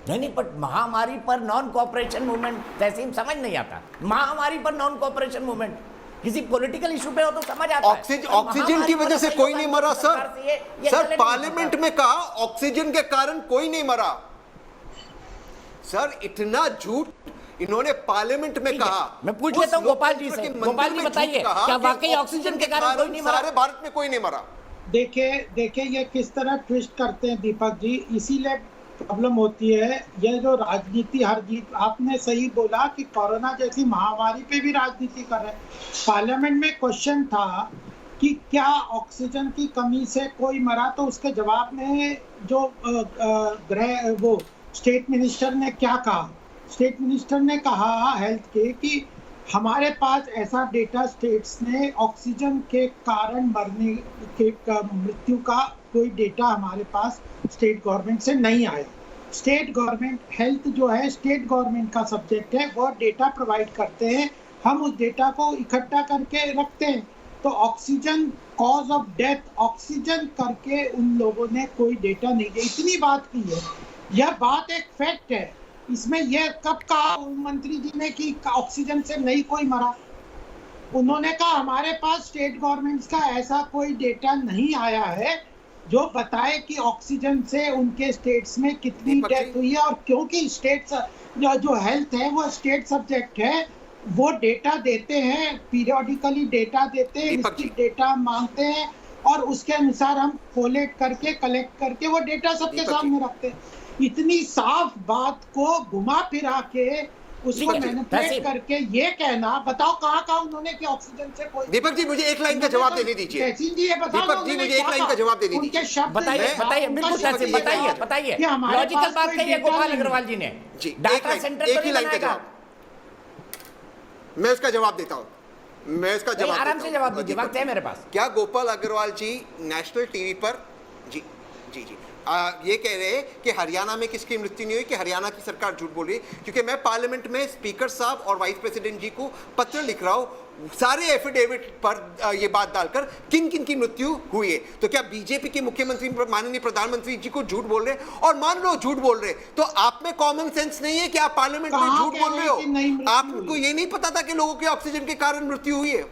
नहीं, पर महामारी पर नॉन कोऑपरेशन मूवमेंट तहसीन समझ नहीं आता। महामारी पर नॉन कोऑपरेशन मूवमेंट किसी पॉलिटिकल इशू पे हो तो समझ आता है। ऑक्सीजन की वजह से कोई नहीं मरा सर पार्लियामेंट में कहा ऑक्सीजन के कारण कोई नहीं मरा। सर इतना झूठ इन्होंने पार्लियामेंट में कहा। मैं पूछ लेता हूं गोपाल जी से। गोपाल जी बताइए, क्या वाकई ऑक्सीजन के कारण कोई नहीं मरा? सारे भारत में कोई नहीं मरा। देखिए ये किस तरह ट्विस्ट करते हैं दीपक जी, इसीलिए प्रॉब्लम होती है। यह जो राजनीति हर जीत, आपने सही बोला कि कोरोना जैसी महामारी पे भी राजनीति कर रहे हैं। पार्लियामेंट में क्वेश्चन था कि क्या ऑक्सीजन की कमी से कोई मरा, तो उसके जवाब में जो वो स्टेट मिनिस्टर ने क्या कहा? स्टेट मिनिस्टर ने कहा हेल्थ के कि हमारे पास ऐसा डेटा स्टेट्स ने ऑक्सीजन के कारण मरने के मृत्यु का कोई डेटा हमारे पास स्टेट गवर्नमेंट से नहीं आया। स्टेट गवर्नमेंट हेल्थ जो है स्टेट गवर्नमेंट का सब्जेक्ट है, वो डेटा प्रोवाइड करते हैं, हम उस डेटा को इकट्ठा करके रखते हैं। तो oxygen cause of death oxygen करके उन लोगों ने कोई डेटा नहीं दिया। इतनी बात की है, यह बात एक फैक्ट है। इसमें यह कब कहा मंत्री जी ने कि ऑक्सीजन से नहीं कोई मरा? उन्होंने कहा हमारे पास स्टेट गवर्नमेंट्स का ऐसा कोई डेटा नहीं आया है जो बताए कि ऑक्सीजन से उनके स्टेट्स में कितनी डेथ हुई है। और क्योंकि स्टेट्स जो हेल्थ है वो स्टेट सब्जेक्ट है, वो डेटा देते हैं, पीरियोडिकली डेटा देते हैं, डेटा मांगते हैं और उसके अनुसार हम कोलेक्ट करके कलेक्ट करके वो डेटा सबके सामने रखते हैं। इतनी साफ बात को घुमा फिरा के उसको मैनिपुलेट करके ये कहना, बताओ कहाँ उन्होंने कि ऑक्सीजन से कोई। दीपक जी मुझे एक लाइन का जवाब देने दीजिए। दीपक जी मुझे एक लाइन का जवाब देने दीजिए। बताइए बिल्कुल बताइए लॉजिकल बात कही है गोपाल अग्रवाल जी ने। डाटा सेंटर एक ही लाइन का जवाब, मैं उसका जवाब देता हूँ। मैं उसका जवाब आराम से जवाब दीजिए, वक्त है मेरे पास। क्या गोपाल अग्रवाल जी नेशनल टीवी पर जी ये कह रहे हैं कि हरियाणा में किसकी मृत्यु नहीं हुई, कि हरियाणा की सरकार झूठ बोल रही है? क्योंकि मैं पार्लियामेंट में स्पीकर साहब और वाइस प्रेसिडेंट जी को पत्र लिख रहा हूं सारे एफिडेविट पर ये बात डालकर किन किन की मृत्यु हुई है। तो क्या बीजेपी के मुख्यमंत्री माननीय प्रधानमंत्री जी को झूठ बोल रहे हैं? और मान लो झूठ बोल रहे हैं तो आप में कॉमन सेंस नहीं है कि आप पार्लियामेंट में झूठ बोल रहे हो? आपको ये नहीं पता था कि लोगों के ऑक्सीजन के कारण मृत्यु हुई है?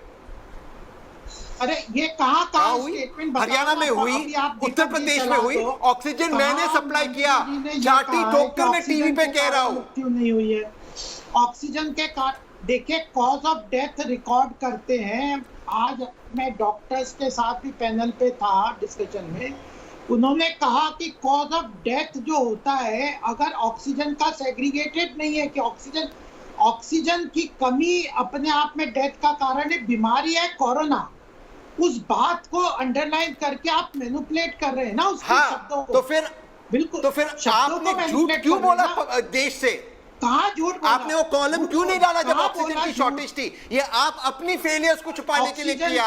अरे ये कहाँ हुई? हरियाणा में हुई, उत्तर प्रदेश में हुई। ऑक्सीजन मैंने सप्लाई किया, चाटी ठोककर मैं टीवी पे कह रहा हूँ। क्यों नहीं हुई है? ऑक्सीजन के कारण देखिए कॉज ऑफ डेथ रिकॉर्ड करते हैं। आज मैं डॉक्टर्स के साथ भी पैनल पे था डिस्कशन में, उन्होंने कहा कि कॉज ऑफ डेथ जो होता है, अगर ऑक्सीजन का सेग्रीगेटेड नहीं है कि ऑक्सीजन की कमी अपने आप में डेथ का कारण है, बीमारी है कोरोना, उस बात को अंडरलाइन करके आप मैनिपुलेट कर रहे हैं ना उसके शब्दों को। तो फिर बिल्कुल, तो फिर आपने झूठ क्यों बोला देश से? कहाँ झूठ बोला? आपने वो कॉलम क्यों नहीं डाला जब ऑक्सीजन की शॉर्टेज थी? ये आप अपनी फेलियर्स को छुपाने के लिए किया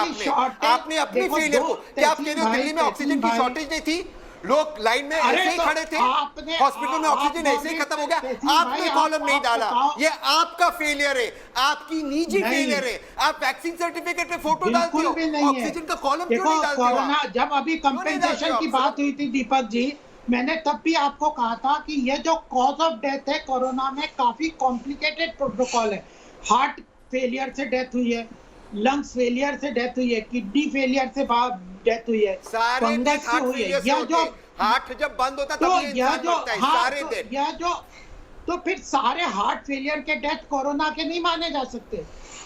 आपने अपनी फेलियर को। क्या आप कह रहे हो दिल्ली में ऑक्सीजन की शॉर्टेज नहीं थी? लोग लाइन में ऐसे ही खड़े थे, हॉस्पिटल में ऑक्सीजन ऐसे ही खत्म हो गया, आपने कॉलम नहीं डाला। ये आपका फेलियर है, आपकी निजी फेलियर है। आप वैक्सीन सर्टिफिकेट पे फोटो डालते हो, ऑक्सीजन का कॉलम क्यों नहीं डालते हो? जब अभी कंपेंसेशन की बात हुई थी दीपक जी, मैंने तब भी आपको कहा था कि ये जो कॉज ऑफ डेथ है कोरोना में काफी कॉम्प्लिकेटेड प्रोटोकॉल है। हार्ट फेलियर से डेथ हुई है, लंग्स फेलियर से डेथ हुई है, किडनी फेलियर से डेथ हुई है, फंगस से हुई है। यह जो हार्ट जब बंद होता तो तब यह जो सारे यह जो तो फिर सारे हार्ट फेलियर के डेथ कोरोना के नहीं माने जा सकते।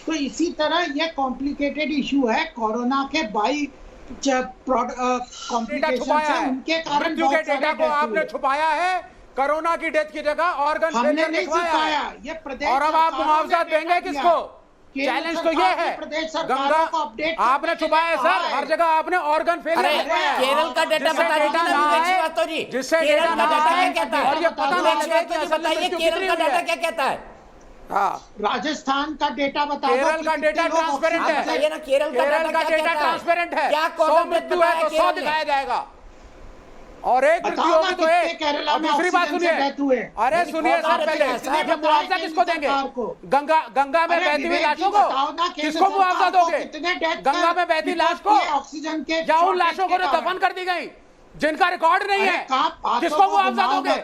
तो इसी तरह यह कॉम्प्लिकेटेड इशू है कोरोना के बाई कॉम्प्लिकेशन से उनके कारण मृत्यु के डेटा को आपने छुपाया है, कोरोना की डेथ की जगह ऑर्गन हमने फेलियर नहीं छुपाया। ये प्रदेश और अब आप मुआवजा देंगे किसको? चैलेंज तो ये है, गंगा आपने छुपाया है सर, हर जगह आपने ऑर्गन फेलियर छुपाया है। केरल का डेटा बताइए, जिससे केरल का डेटा क्या कहता है? और ये पता नहीं लगे कि असल में बताइए केरल का डेटा क्या कहता है? राजस्थान का डेटा बताओ। केरल का डेटा ट्रांसपेरेंट है, बताइए ना केरल का डेटा ट्रांसपेरेंट है। क्या 100 मृत्यु है तो 100 दिखाया जाएगा, और एक मृत्यु होगी तो एक। और दूसरी बात सुनिए, अरे सुनिए सर, पहले ये मुआवजा किसको देंगे? गंगा में बहती हुई लाशों को किसको मुआवजा दोगे? गंगा में बहती लाश को ऑक्सीजन के या उन लाशों को जो दफन कर दी गई जिनका रिकॉर्ड नहीं है, किसको मुआवजा दोगे?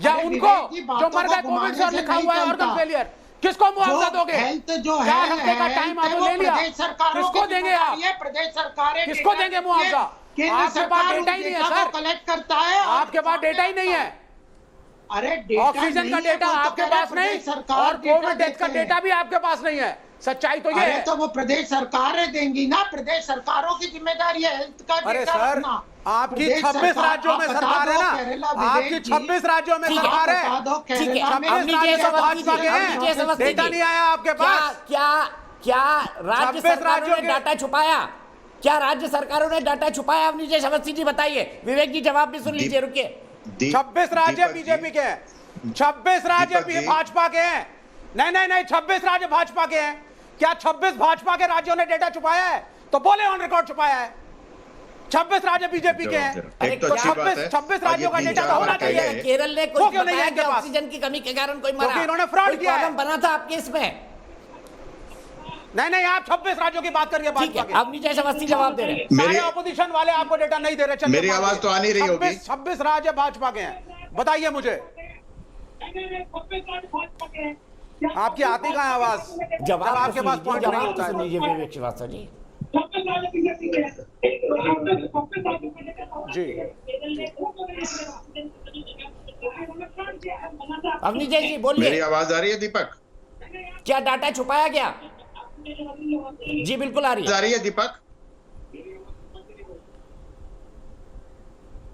या उनको जो मर गए कोविड से और लिखा हुआ है ऑर्गन फेलियर, किसको मुआवजा दोगे? जो 4 हफ्ते का टाइम आपने ले लिया, किसको देंगे आप? प्रदेश सरकारें किसको देंगे मुआवजा? आपके पास डेटा ही नहीं है सर, कलेक्ट करता है, आपके पास डेटा ही नहीं है। अरे ऑक्सीजन का डेटा आपके पास नहीं, और कोविड डेथ का डेटा भी आपके पास नहीं है। सच्चाई तो ये है। तो वो प्रदेश सरकारें देंगी ना, प्रदेश सरकारों की जिम्मेदारी है हेल्थ का अरे डेटा सर, रखना। आपकी 26 राज्यों में सरकार है ना, आपकी 26 राज्यों में सरकार है, 26 राज्यों भाजपा के हैं, डेटा नहीं आया आपके पास। क्या राज्य सरकारों ने डाटा छुपाया? क्या राज्य सरकारों ने डाटा छुपाया? अब नीचे अवस्थी जी बताइए, विवेक जी जवाब भी सुन लीजिए, रुकिए। 26 राज्य बीजेपी के हैं, 26 राज्य भाजपा के हैं। नहीं, 26 राज्य भाजपा के हैं। क्या 26 भाजपा के राज्यों ने डेटा छुपाया है? तो बोले ऑन रिकॉर्ड छुपाया है। 26 राज्य बीजेपी के हैं, तो 26 राज्यों का डेटा तो होना चाहिए। केरल ने कोई क्यों नहीं है कि ऑक्सीजन की कमी के कारण कोई मरा? इन्होंने फ्रॉड किया है, बना था आपके इसमें। नहीं, आप 26 राज्यों की बात करिए भाजपा के। अब नीचे अवस्थी जवाब दे रहे हैं, सारे ऑपोजिशन वाले आपको डेटा नहीं दे रहे। मेरी आवाज तो आ नहीं रही होगी। 26 राज्य भाजपा के हैं, बताइए मुझे, आपकी आती कहाँ है आवाज जब आपके पास पॉइंट नहीं होता है? लीजिए विवेक श्रीवास्तव जी। जी अवनी जी बोलिए। मेरी आवाज आ रही है दीपक? क्या डाटा छुपाया गया? जी बिल्कुल आ रही है दीपक।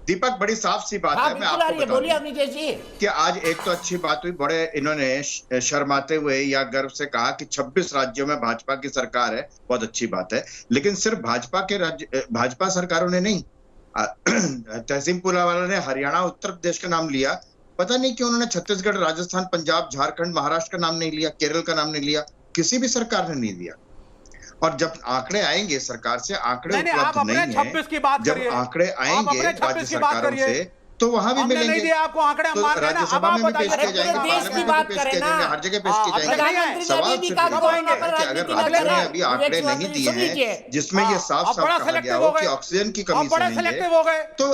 दीपक बड़ी साफ सी बात है, मैं आपको बोलिए अवनी जी कि आज एक तो अच्छी बात हुई, बड़े इन्होंने शर्माते हुए या गर्व से कहा कि 26 राज्यों में भाजपा की सरकार है, बहुत अच्छी बात है। लेकिन सिर्फ भाजपा सरकारों ने नहीं, तहसीन पुनावाला ने हरियाणा उत्तर प्रदेश का नाम लिया, पता नहीं क्यों उन्होंने छत्तीसगढ़, राजस्थान, पंजाब, झारखंड, महाराष्ट्र का नाम नहीं लिया, केरल का नाम नहीं लिया, किसी भी सरकार ने नहीं दिया। और जब आंकड़े आएंगे सरकार से, आंकड़े उपलब्ध नहीं है, जब आंकड़े आएंगे राज्य सरकारों से तो वहां भी मिलेंगे। नहीं दिया आपको आंकड़े, तो राज्यसभा में भी पेश किए जाएंगे, पार्लियामेंट में पेश किए जाएंगे, हर जगह पेश किए जाएंगे। सवाल सिर्फ कि अगर राज्य ने अभी आंकड़े नहीं दिए हैं जिसमें ये साफ साफ कहा गया हो कि ऑक्सीजन की कमी से नहीं है, तो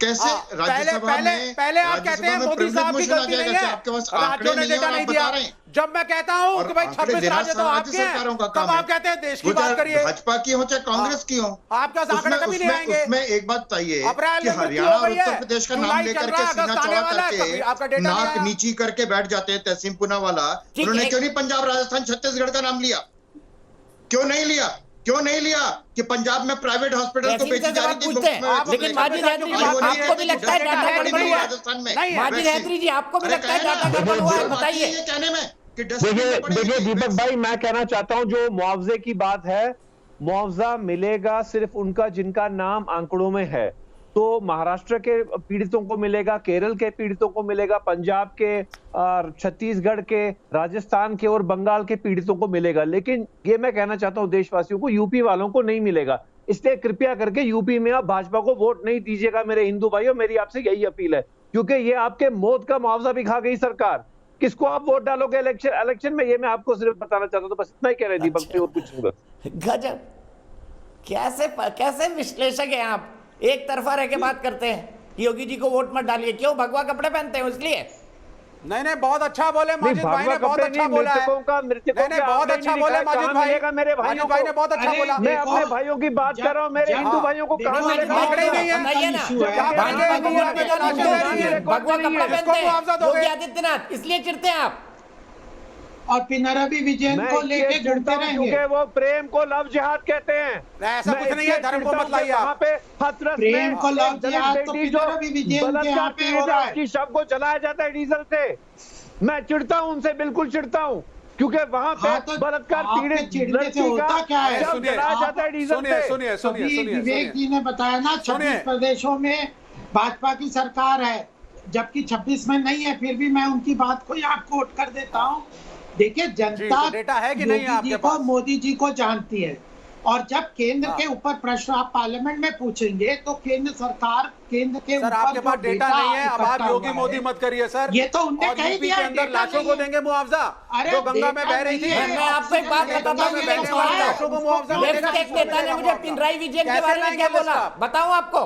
कैसे राज्यसभा में पहले आप कहते हैं मोदी साहब की गलती नहीं है, आपके पास आंकड़े नहीं है, आप बता रहे हैं। जब मैं कहता हूं कि भाई 26 राज्य तो आपके हैं, तब आप कहते हैं देश की बात करिए, भाजपा की हो चाहे कांग्रेस की हो, आपके पास आंकड़े कभी नहीं आएंगे। उसमें एक बात बताइए कि हरियाणा और उत्तर प्रदेश का नाम लेकर के सीना चौड़ा करके नाक नीची करके बैठ जाते हैं तहसीन पुनावाला, उन्होंने क्यों नहीं पंजाब, राजस्थान, छत्तीसगढ़ का नाम लिया? क्यों नहीं लिया? क्यों नहीं लिया कि पंजाब में प्राइवेट हॉस्पिटल को बेची जा रही थी मुफ्त में? लेकिन माजिद हैदरी जी, आपको भी लगता है डाटा गड़बड़ हुआ है? माजिद हैदरी जी, आपको भी लगता है डाटा गड़बड़ हुआ है? बताइए। ये कहने में कि देखिए दीपक भाई, मैं कहना चाहता हूं, जो मुआवजे की बात है, मुआवजा मिलेगा सिर्फ उनका जिनका नाम आंकड़ों में है। तो महाराष्ट्र के पीड़ितों को मिलेगा, केरल के पीड़ितों को मिलेगा, पंजाब के, छत्तीसगढ़ के, राजस्थान के और बंगाल के पीड़ितों को मिलेगा। लेकिन ये मैं कहना चाहता हूं देशवासियों को, यूपी वालों को नहीं मिलेगा। इसलिए कृपया करके यूपी में आप भाजपा को वोट नहीं दीजिएगा मेरे हिंदू भाइयों, मेरी आपसे यही अपील है, क्योंकि ये आपके मौत का मुआवजा भी खा गई सरकार। किसको आप वोट डालोगे इलेक्शन में, ये मैं आपको सिर्फ बताना चाहता हूं। तो बस इतना ही कह रहे दीपक से, और कुछ नहीं। गजब, कैसे विश्लेषक हैं आप, एक तरफा रह के बात करते हैं कि योगी जी को वोट मत डालिए। क्यों? भगवा कपड़े पहनते हैं इसलिए? नहीं, बहुत अच्छा बोले माजिद भाई ने, बहुत अच्छा बोला है। नहीं, बहुत अच्छा बोला माजिद भाई। मेरे भाई ने बहुत अच्छा बोला। मैं अपने भाइयों की बात कर रहा हूँ, मेरे हिंदू भाइयों को कहाँ मिलेगा? भगवा कपड़ा पहनते हैं योगी आदित्यनाथ, इसलिए चिढ़ते हैं आप। और पिनरवि विजयन को लेके जुड़ते रहेंगे। वो प्रेम को लव जिहाद कहते हैं। ऐसा कुछ नहीं है, धर्म को मत लाइए आप। प्रेम को लव जिहाद तो पिनरवि विजयन के यहाँ पे हो रहा है। की शव को जलाया जाता है डीजल से। मैं चिढ़ता हूँ उनसे, बिल्कुल चिढ़ता हूँ, क्योंकि वहाँ पे बलात्कार पीड़ित लड़की का शव जलाया जाता है डीजल से। सुनिए, विवेक जी ने बताया ना, 26 प्रदेशों में भाजपा की सरकार है, जबकि 26 में नहीं है। फिर भी मैं उनकी बात को यहाँ कोट कर देता हूँ। देखिए, जनता डेटा है कि नहीं आपके पास? मोदी जी को जानती है, और जब केंद्र के ऊपर प्रश्न आप पार्लियामेंट में पूछेंगे तो केंद्र सरकार, केंद्र के ऊपर आपके पास डेटा नहीं है। अब आप योगी मोदी मत करिए सर। ये तो उनने कही दिया, के अंदर लाशों को देंगे मुआवजा, जो गंगा में बह रही थी। मैं आपको एक बात बताता हूँ, लाशों को मुआवजा। एक नेता ने मुझे पिनराई विजयन के बारे में क्या बोला बताऊं आपको?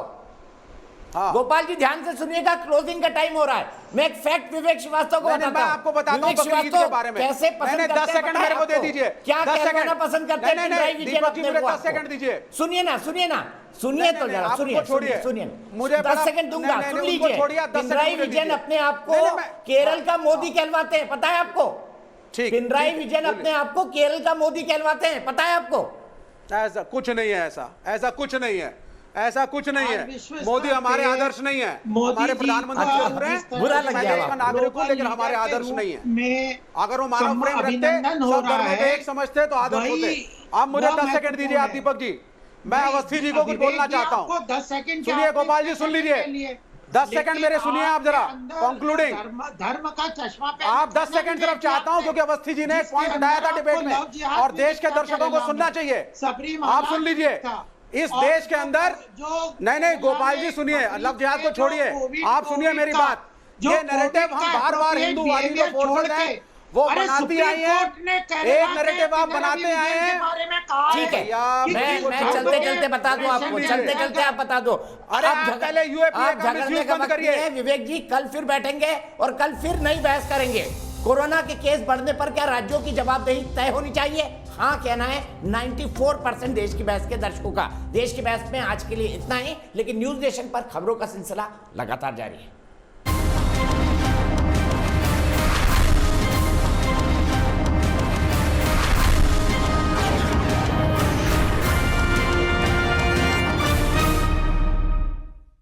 गोपाल जी ध्यान से सुनिएगा, क्लोजिंग का टाइम हो रहा है। मैं एक फैक्ट विवेक श्रीवास्तव को बताता हूं। मैं आपको बताता हूं बकरीद के बारे में। कैसे पसंद करते हैं? 10 सेकंड मेरे को दे दीजिए। क्या कहना पसंद करते हैं पिनराई विजयन अपने को? 10 सेकंड दीजिए। सुनिए ना, सुनिए तो जरा, सुनिए। मुझे 10 सेकंड दूंगा, सुन लीजिए। पिनराई विजयन अपने आप को केरल का मोदी कहलवाते हैं, पता है आपको? पिनराई विजयन अपने आप को केरल का मोदी कहलवाते हैं, पता है आपको? ऐसा कुछ नहीं है, ऐसा कुछ नहीं है, ऐसा कुछ नहीं है। मोदी हमारे आदर्श नहीं है। हमारे प्रधानमंत्री जरूर हैं, बुरा लग गया नागरिक को, लेकिन हमारे आदर्श नहीं है। अगर वो मानव प्रेम रखते, सब धर्मों को एक समझते तो आदर्श होते। आप मुझे 10 सेकंड दीजिए। आप दीपक जी, मैं अवस्थी जी को कुछ बोलना चाहता हूँ। 10 सेकंड सुनिए गोपाल जी, सुन लीजिए। 10 सेकंड मेरे सुनिए आप जरा, कंक्लूडिंग। धर्म का चश्मा पे आप 10 सेकंड सिर्फ चाहता हूँ, क्योंकि अवस्थी जी ने एक पॉइंट उठाया था डिबेट में, और देश के दर्शकों को सुनना चाहिए। आप सुन लीजिए। इस देश के अंदर नहीं, गोपाल जी सुनिए, लव जिहाद को छोड़िए, आप सुनिए मेरी बात। ये नैरेटिव हम बार हिंदूवादी को फोर्स है, वो बनाती आई है। एक नैरेटिव आप बनाते आए हैं। ठीक है, मैं चलते बता दूं आपको, चलते आप बता दो। अरे आप पहले यूएपीए का मिसयूज बंद करिए। विवेक जी, कल फिर बैठेंगे और कल फिर नई बहस करेंगे। कोरोना के केस बढ़ने पर क्या राज्यों की जवाबदेही तय होनी चाहिए? हाँ कहना है 94% देश की बहस के दर्शकों का। देश की बहस में आज के लिए इतना ही, लेकिन न्यूज नेशन पर खबरों का सिलसिला लगातार जारी है।